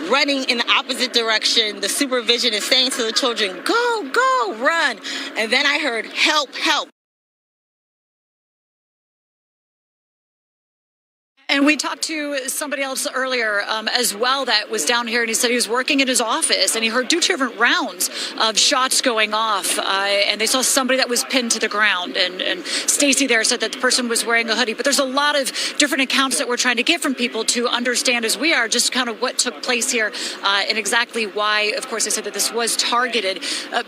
running in the opposite direction. The supervision is saying to the children, "Go, go, run." And then I heard, "Help, help." And we talked to somebody else earlier as well that was down here, and he said he was working in his office and he heard 2 different rounds of shots going off, and they saw somebody that was pinned to the ground. And Stacy there said that the person was wearing a hoodie. But there's a lot of different accounts that we're trying to get from people to understand, as we are, just kind of what took place here and exactly why. Of course, they said that this was targeted,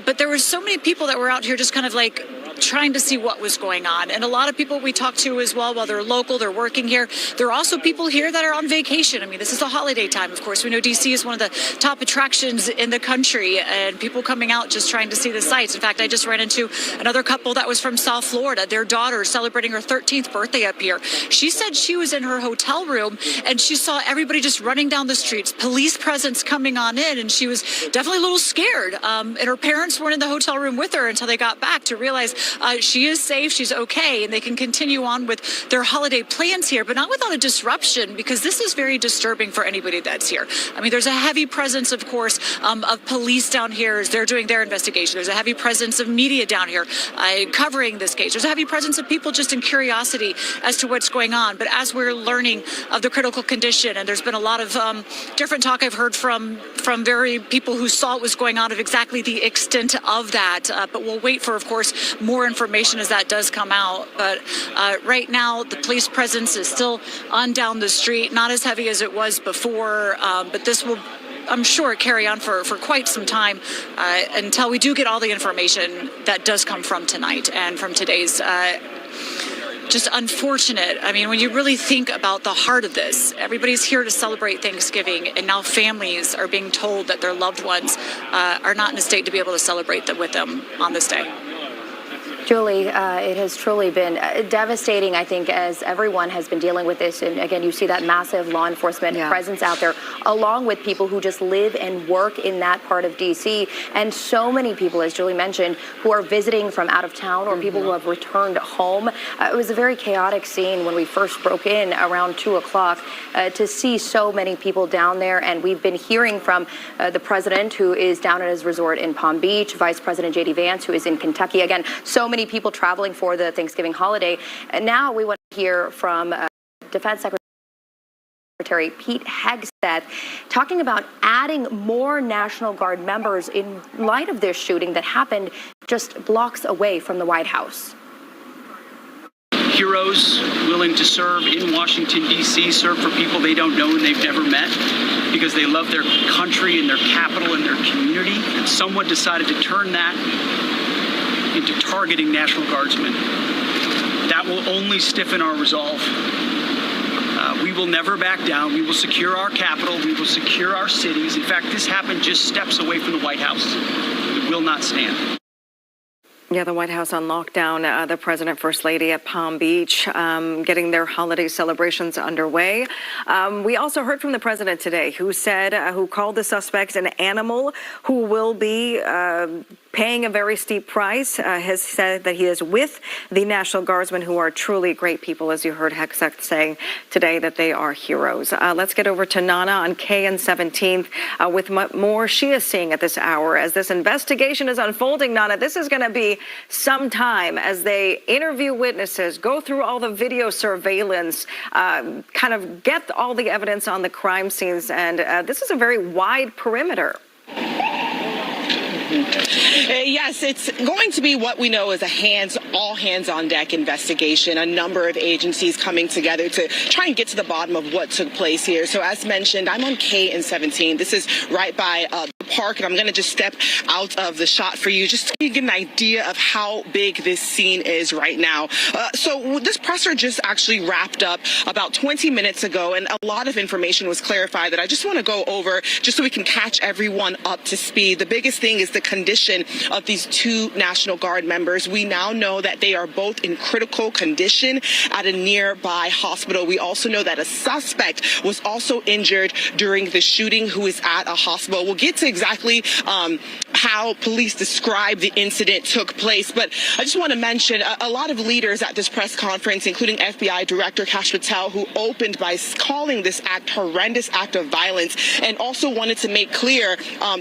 but there were so many people that were out here just kind of like trying to see what was going on. And a lot of people we talked to as well, while they're local, they're working here. There are also people here that are on vacation. I mean, this is the holiday time, of course. We know D.C. is one of the top attractions in the country, and people coming out just trying to see the sights. In fact, I just ran into another couple that was from South Florida. Their daughter celebrating her 13th birthday up here. She said she was in her hotel room and she saw everybody just running down the streets, police presence coming on in, and she was definitely a little scared. And her parents weren't in the hotel room with her until they got back to realize she is safe, she's okay, and they can continue on with their holiday plans here, but not without a disruption, because this is very disturbing for anybody that's here. I mean, there's a heavy presence, of course, of police down here as they're doing their investigation. There's a heavy presence of media down here covering this case. There's a heavy presence of people just in curiosity as to what's going on. But as we're learning of the critical condition, and there's been a lot of different talk I've heard from very people who saw what was going on of exactly the extent of that. But we'll wait for, of course, more information as that does come out. But right now, the police presence is still on down the street, not as heavy as it was before, but this will, I'm sure, carry on for quite some time until we do get all the information that does come from tonight and from today's just unfortunate. I mean, when you really think about the heart of this, everybody's here to celebrate Thanksgiving, and now families are being told that their loved ones are not in a state to be able to celebrate with them on this day. Julie, it has truly been devastating, I think, as everyone has been dealing with this. And again, you see that massive law enforcement presence out there, along with people who just live and work in that part of D.C. And so many people, as Julie mentioned, who are visiting from out of town or people who have returned home. It was a very chaotic scene when we first broke in around 2 o'clock to see so many people down there. And we've been hearing from the president, who is down at his resort in Palm Beach, Vice President J.D. Vance, who is in Kentucky. Again, so many people traveling for the Thanksgiving holiday. And now we want to hear from Defense Secretary Pete Hegseth talking about adding more National Guard members in light of this shooting that happened just blocks away from the White House. Heroes willing to serve in Washington, D.C., serve for people they don't know and they've never met because they love their country and their capital and their community. And someone decided to turn that into targeting National Guardsmen. That will only stiffen our resolve. We will never back down. We will secure our capital. We will secure our cities. In fact, this happened just steps away from the White House. It will not stand. Yeah, the White House on lockdown. The President, First Lady at Palm Beach getting their holiday celebrations underway. We also heard from the President today, who said, who called the suspect an animal who will be paying a very steep price, has said that he is with the National Guardsmen, who are truly great people, as you heard Hegseth saying today, that they are heroes. Let's get over to Nana on K and 17th with more she is seeing at this hour as this investigation is unfolding. Nana, this is going to be some time as they interview witnesses, go through all the video surveillance, kind of get all the evidence on the crime scenes, and this is a very wide perimeter. Yes, it's going to be what we know as a all hands on deck investigation. A number of agencies coming together to try and get to the bottom of what took place here. So as mentioned, I'm on K and 17. This is right by the park, and I'm going to just step out of the shot for you just to get an idea of how big this scene is right now. So this presser just actually wrapped up about 20 minutes ago, and a lot of information was clarified that I just want to go over just so we can catch everyone up to speed. The biggest thing is the condition of these two National Guard members. We now know that they are both in critical condition at a nearby hospital. We also know that a suspect was also injured during the shooting who is at a hospital. We'll get to exactly how police describe the incident took place, but I just want to mention a lot of leaders at this press conference, including FBI Director Kash Patel, who opened by calling this act horrendous act of violence, and also wanted to make clear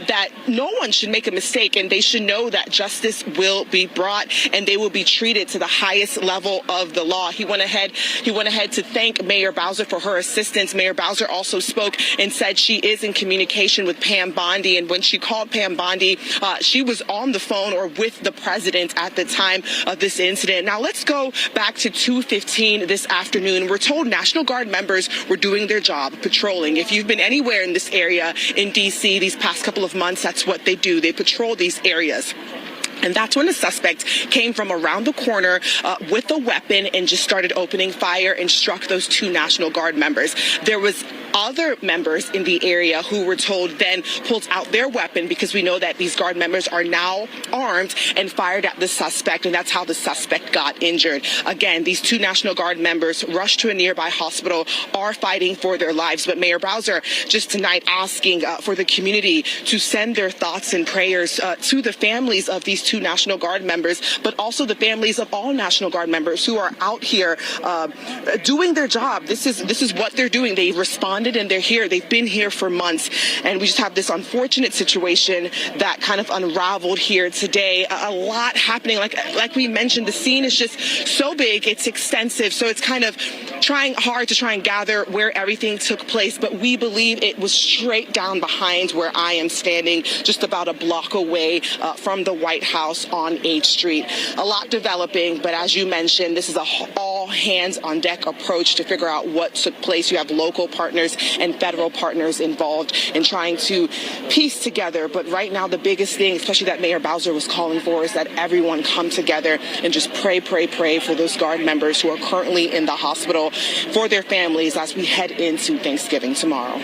that no one should make a mistake, and they should know that justice will be brought and they will be treated to the highest level of the law. He went ahead to thank Mayor Bowser for her assistance. Mayor Bowser also spoke and said she is in communication with Pam Bondi, and when she called Pam Bondi, she was on the phone or with the president at the time of this incident. Now let's go back to 2:15 this afternoon. We're told National Guard members were doing their job, patrolling. If you've been anywhere in this area in D.C. these past couple of months, that's what they do. They patrol these areas. And that's when the suspect came from around the corner with a weapon and just started opening fire and struck those two National Guard members. There was other members in the area who were told then pulled out their weapon, because we know that these Guard members are now armed, and fired at the suspect, and that's how the suspect got injured. Again, these two National Guard members rushed to a nearby hospital, are fighting for their lives. But Mayor Bowser just tonight asking for the community to send their thoughts and prayers to the families of these two National Guard members, but also the families of all National Guard members who are out here doing their job. This is what they're doing. They responded and they're here. They've been here for months, and we just have this unfortunate situation that kind of unraveled here today. A lot happening. Like we mentioned, the scene is just so big, it's extensive, so it's kind of trying hard to try and gather where everything took place. But we believe it was straight down behind where I am standing, just about a block away from the White House on H Street. A lot developing, but as you mentioned, this is a all hands on deck approach to figure out what took place. You have local partners and federal partners involved in trying to piece together. But right now, the biggest thing, especially that Mayor Bowser was calling for, is that everyone come together and just pray for those Guard members who are currently in the hospital, for their families as we head into Thanksgiving tomorrow.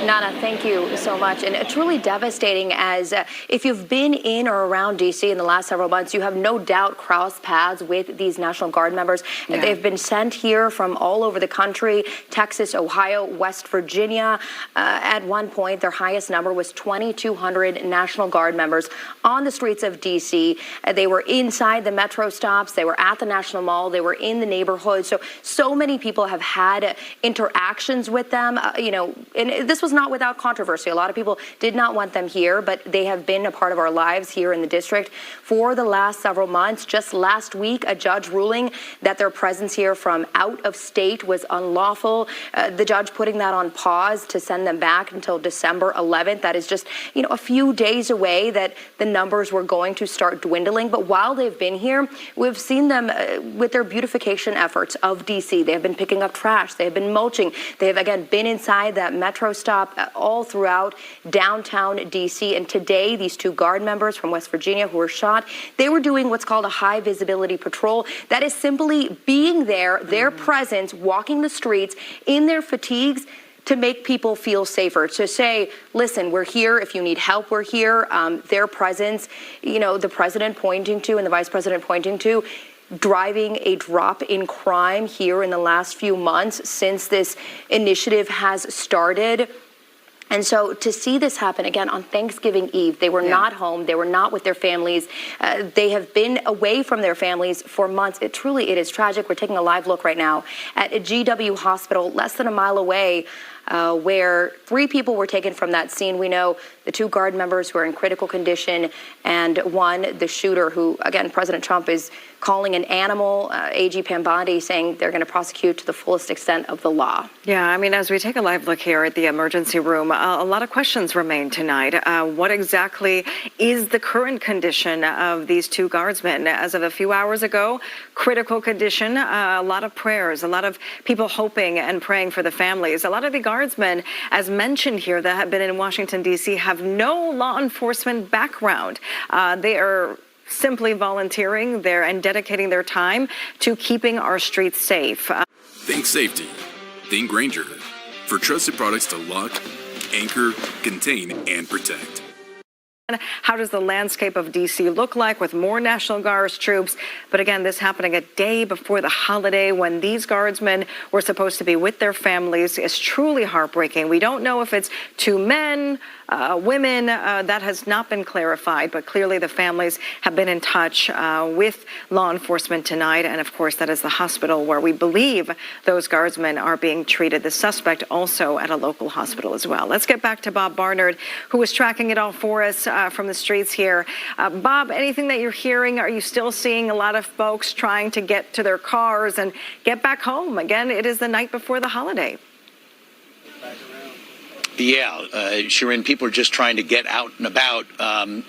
Nana, thank you so much. And it's really devastating, as if you've been in or around D.C. in the last several months, you have no doubt crossed paths with these National Guard members. Yeah. They've been sent here from all over the country, Texas, Ohio, West Virginia. At one point, their highest number was 2,200 National Guard members on the streets of D.C. They were inside the metro stops. They were at the National Mall. They were in the neighborhood. So many people have had interactions with them, and this was not without controversy. A lot of people did not want them here, but they have been a part of our lives here in the district for the last several months. Just last week, a judge ruling that their presence here from out of state was unlawful. The judge putting that on pause to send them back until December 11th. That is just, a few days away that the numbers were going to start dwindling. But while they've been here, we've seen them with their beautification efforts of D.C. They have been picking up trash. They have been mulching. They have, again, been inside that metro stop all throughout downtown D.C. And today, these two Guard members from West Virginia who were shot, they were doing what's called a high visibility patrol. That is simply being there, their presence, walking the streets in their fatigues, to make people feel safer, to say, listen, we're here. If you need help, we're here. Their presence, the president pointing to and the vice president pointing to, driving a drop in crime here in the last few months since this initiative has started. And so to see this happen again on Thanksgiving Eve, they were not home. They were not with their families. They have been away from their families for months. It is tragic. We're taking a live look right now at a GW hospital less than a mile away, where 3 people were taken from that scene. We know the 2 Guard members who are in critical condition, and one, the shooter, who, again, President Trump is calling an animal. AG Pambondi saying they're going to prosecute to the fullest extent of the law. Yeah, as we take a live look here at the emergency room, a lot of questions remain tonight. What exactly is the current condition of these 2 guardsmen? As of a few hours ago, critical condition, a lot of prayers, a lot of people hoping and praying for the families. A lot of the guardsmen, as mentioned here, that have been in Washington, D.C., have no law enforcement background. They are simply volunteering there and dedicating their time to keeping our streets safe. Think safety. Think Granger. For trusted products to lock, anchor, contain, and protect. How does the landscape of D.C. look like with more National Guard troops? But again, this happening a day before the holiday when these guardsmen were supposed to be with their families is truly heartbreaking. We don't know if it's 2 men, women, that has not been clarified, but clearly the families have been in touch with law enforcement tonight. And of course, that is the hospital where we believe those guardsmen are being treated. The suspect also at a local hospital as well. Let's get back to Bob Barnard, who was tracking it all for us from the streets here. Bob, anything that you're hearing? Are you still seeing a lot of folks trying to get to their cars and get back home? Again, it is the night before the holiday. Yeah, Sharon, people are just trying to get out and about,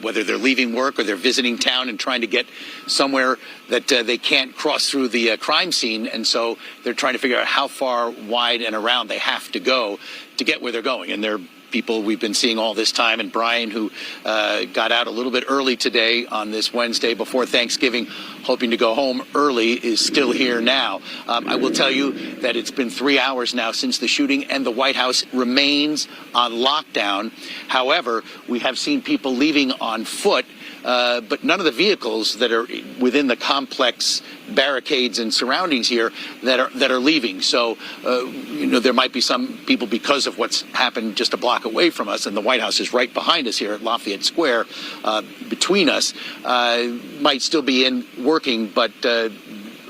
whether they're leaving work or they're visiting town and trying to get somewhere that they can't cross through the crime scene. And so they're trying to figure out how far wide and around they have to go to get where they're going. And they're people we've been seeing all this time, and Brian, who got out a little bit early today on this Wednesday before Thanksgiving, hoping to go home early, is still here now. I will tell you that it's been 3 hours now since the shooting, and the White House remains on lockdown. However, we have seen people leaving on foot, but none of the vehicles that are within the complex barricades and surroundings here that are leaving. So, there might be some people, because of what's happened just a block away from us, and the White House is right behind us here at Lafayette Square, between us, might still be in working, but a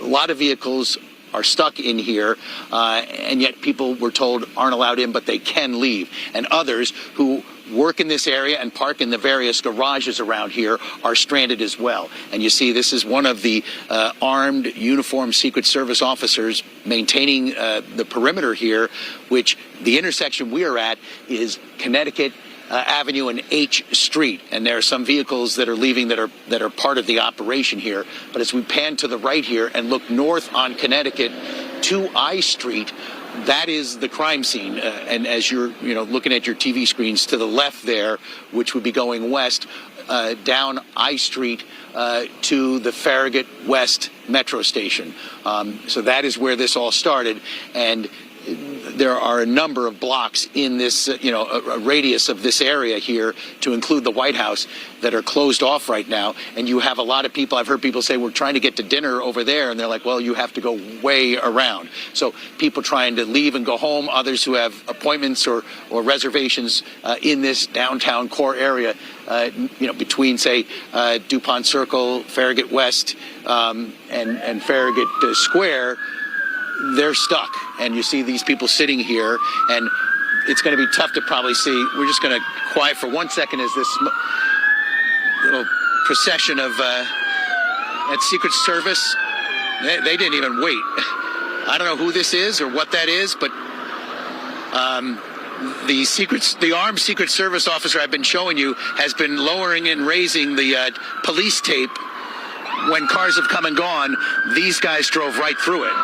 lot of vehicles are stuck in here, and yet people, we're told, aren't allowed in, but they can leave. And others who work in this area and park in the various garages around here are stranded as well. And you see, this is one of the armed, uniformed Secret Service officers maintaining the perimeter here, which the intersection we are at is Connecticut Avenue and H Street, and there are some vehicles that are leaving that are part of the operation here. But as we pan to the right here and look north on Connecticut to I Street, that is the crime scene. And as you're looking at your TV screens to the left there, which would be going west, down I Street to the Farragut West Metro Station. So that is where this all started. And there are a number of blocks in this, a radius of this area here, to include the White House, that are closed off right now. And you have a lot of people, I've heard people say, we're trying to get to dinner over there. And they're like, well, you have to go way around. So people trying to leave and go home, others who have appointments or reservations in this downtown core area, between, say, DuPont Circle, Farragut West, and Farragut Square. They're stuck, and you see these people sitting here, and it's going to be tough to probably see. We're just going to quiet for 1 second as this little procession of at Secret Service. They didn't even wait. I don't know who this is or what that is, but the armed Secret Service officer I've been showing you has been lowering and raising the police tape. When cars have come and gone, these guys drove right through it.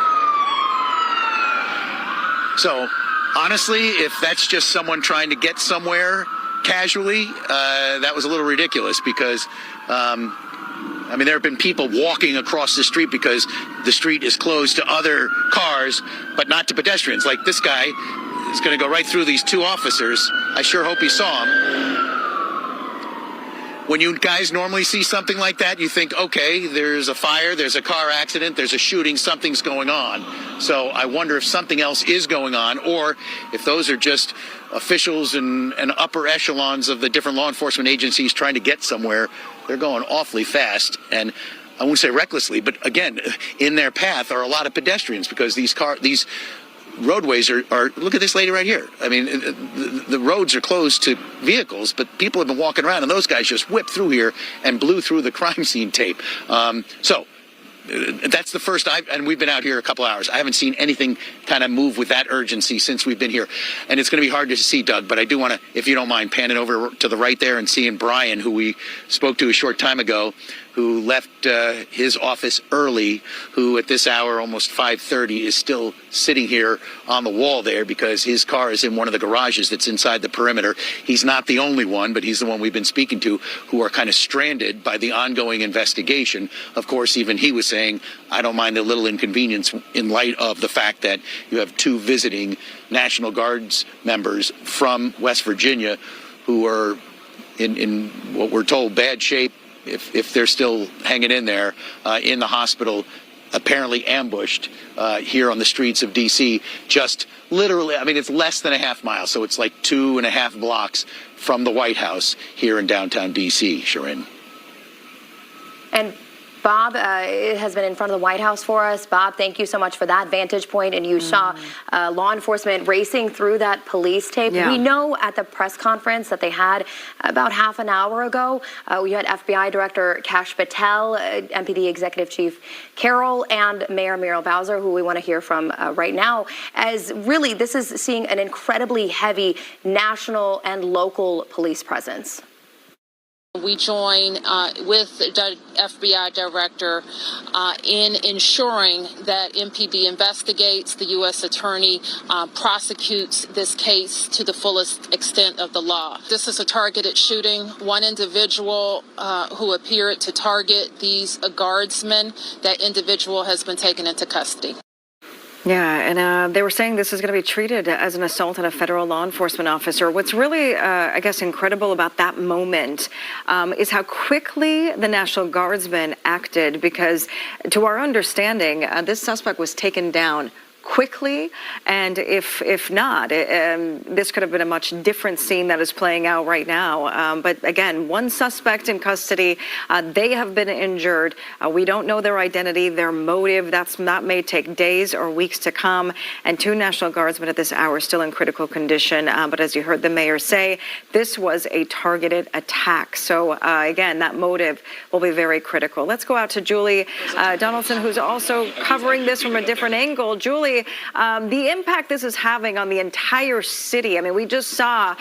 So, honestly, if that's just someone trying to get somewhere casually, that was a little ridiculous, because, there have been people walking across the street because the street is closed to other cars, but not to pedestrians. Like this guy is going to go right through these two officers. I sure hope he saw him. When you guys normally see something like that, you think, okay, there's a fire, there's a car accident, there's a shooting, something's going on. So I wonder if something else is going on, or if those are just officials and upper echelons of the different law enforcement agencies trying to get somewhere. They're going awfully fast, and I won't say recklessly, but again, in their path are a lot of pedestrians, because these roadways are look at this lady right here. The roads are closed to vehicles, but people have been walking around, and those guys just whipped through here and blew through the crime scene tape. So that's the first, and we've been out here a couple hours. I haven't seen anything kind of move with that urgency since we've been here. And it's going to be hard to see, Doug, but I do want to, if you don't mind, panning over to the right there and seeing Brian, who we spoke to a short time ago, who left his office early, who at this hour, almost 5:30, is still sitting here on the wall there because his car is in one of the garages that's inside the perimeter. He's not the only one, but he's the one we've been speaking to, who are kind of stranded by the ongoing investigation. Of course, even he was saying, I don't mind the little inconvenience in light of the fact that you have two visiting National Guards members from West Virginia who are in what we're told bad shape, if they're still hanging in there, in the hospital, apparently ambushed here on the streets of D.C. Just literally, it's less than a half mile, so it's like 2.5 blocks from the White House here in downtown D.C., Sharon. And Bob has been in front of the White House for us. Bob, thank you so much for that vantage point. And you saw law enforcement racing through that police tape. Yeah. We know at the press conference that they had about half an hour ago, we had FBI Director Kash Patel, MPD Executive Chief Carroll, and Mayor Muriel Bowser, who we want to hear from right now, as really this is seeing an incredibly heavy national and local police presence. We join with the FBI director in ensuring that MPD investigates, the U.S. attorney prosecutes this case to the fullest extent of the law. This is a targeted shooting. One individual who appeared to target these guardsmen, that individual has been taken into custody. Yeah, and they were saying this is going to be treated as an assault on a federal law enforcement officer. What's really, I guess, incredible about that moment is how quickly the National Guardsmen acted, because to our understanding, this suspect was taken down quickly, and if not, this could have been a much different scene that is playing out right now. But again, one suspect in custody. They have been injured. We don't know their identity, their motive. That may take days or weeks to come. And 2 National Guardsmen at this hour still in critical condition. But as you heard the mayor say, this was a targeted attack. So again, that motive will be very critical. Let's go out to Julie Donaldson, who's also covering this from a different angle. Julie, the impact this is having on the entire city. I mean, we just saw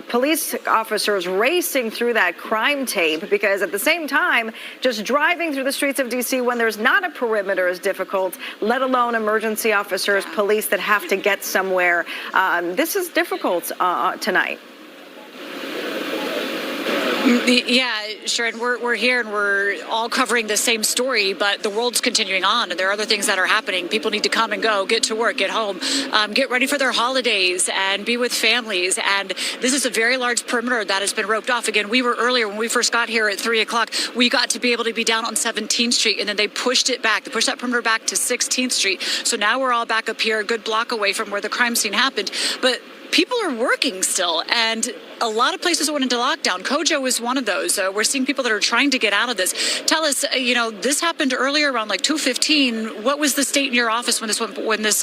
police officers racing through that crime tape, because at the same time, just driving through the streets of D.C. when there's not a perimeter is difficult, let alone emergency officers, police that have to get somewhere. This is difficult tonight. Yeah, sure. And we're here and we're all covering the same story, but the world's continuing on, and there are other things that are happening. People need to come and go, get to work, get home, get ready for their holidays and be with families. And this is a very large perimeter that has been roped off. Again, we were earlier when we first got here at 3 o'clock, we got to be able to be down on 17th Street, and then they pushed it back. They pushed that perimeter back to 16th Street. So now we're all back up here, a good block away from where the crime scene happened. But people are working still, and a lot of places went into lockdown. Kojo is one of those. We're seeing people that are trying to get out of this. Tell us, this happened earlier around like 2:15. What was the state in your office when this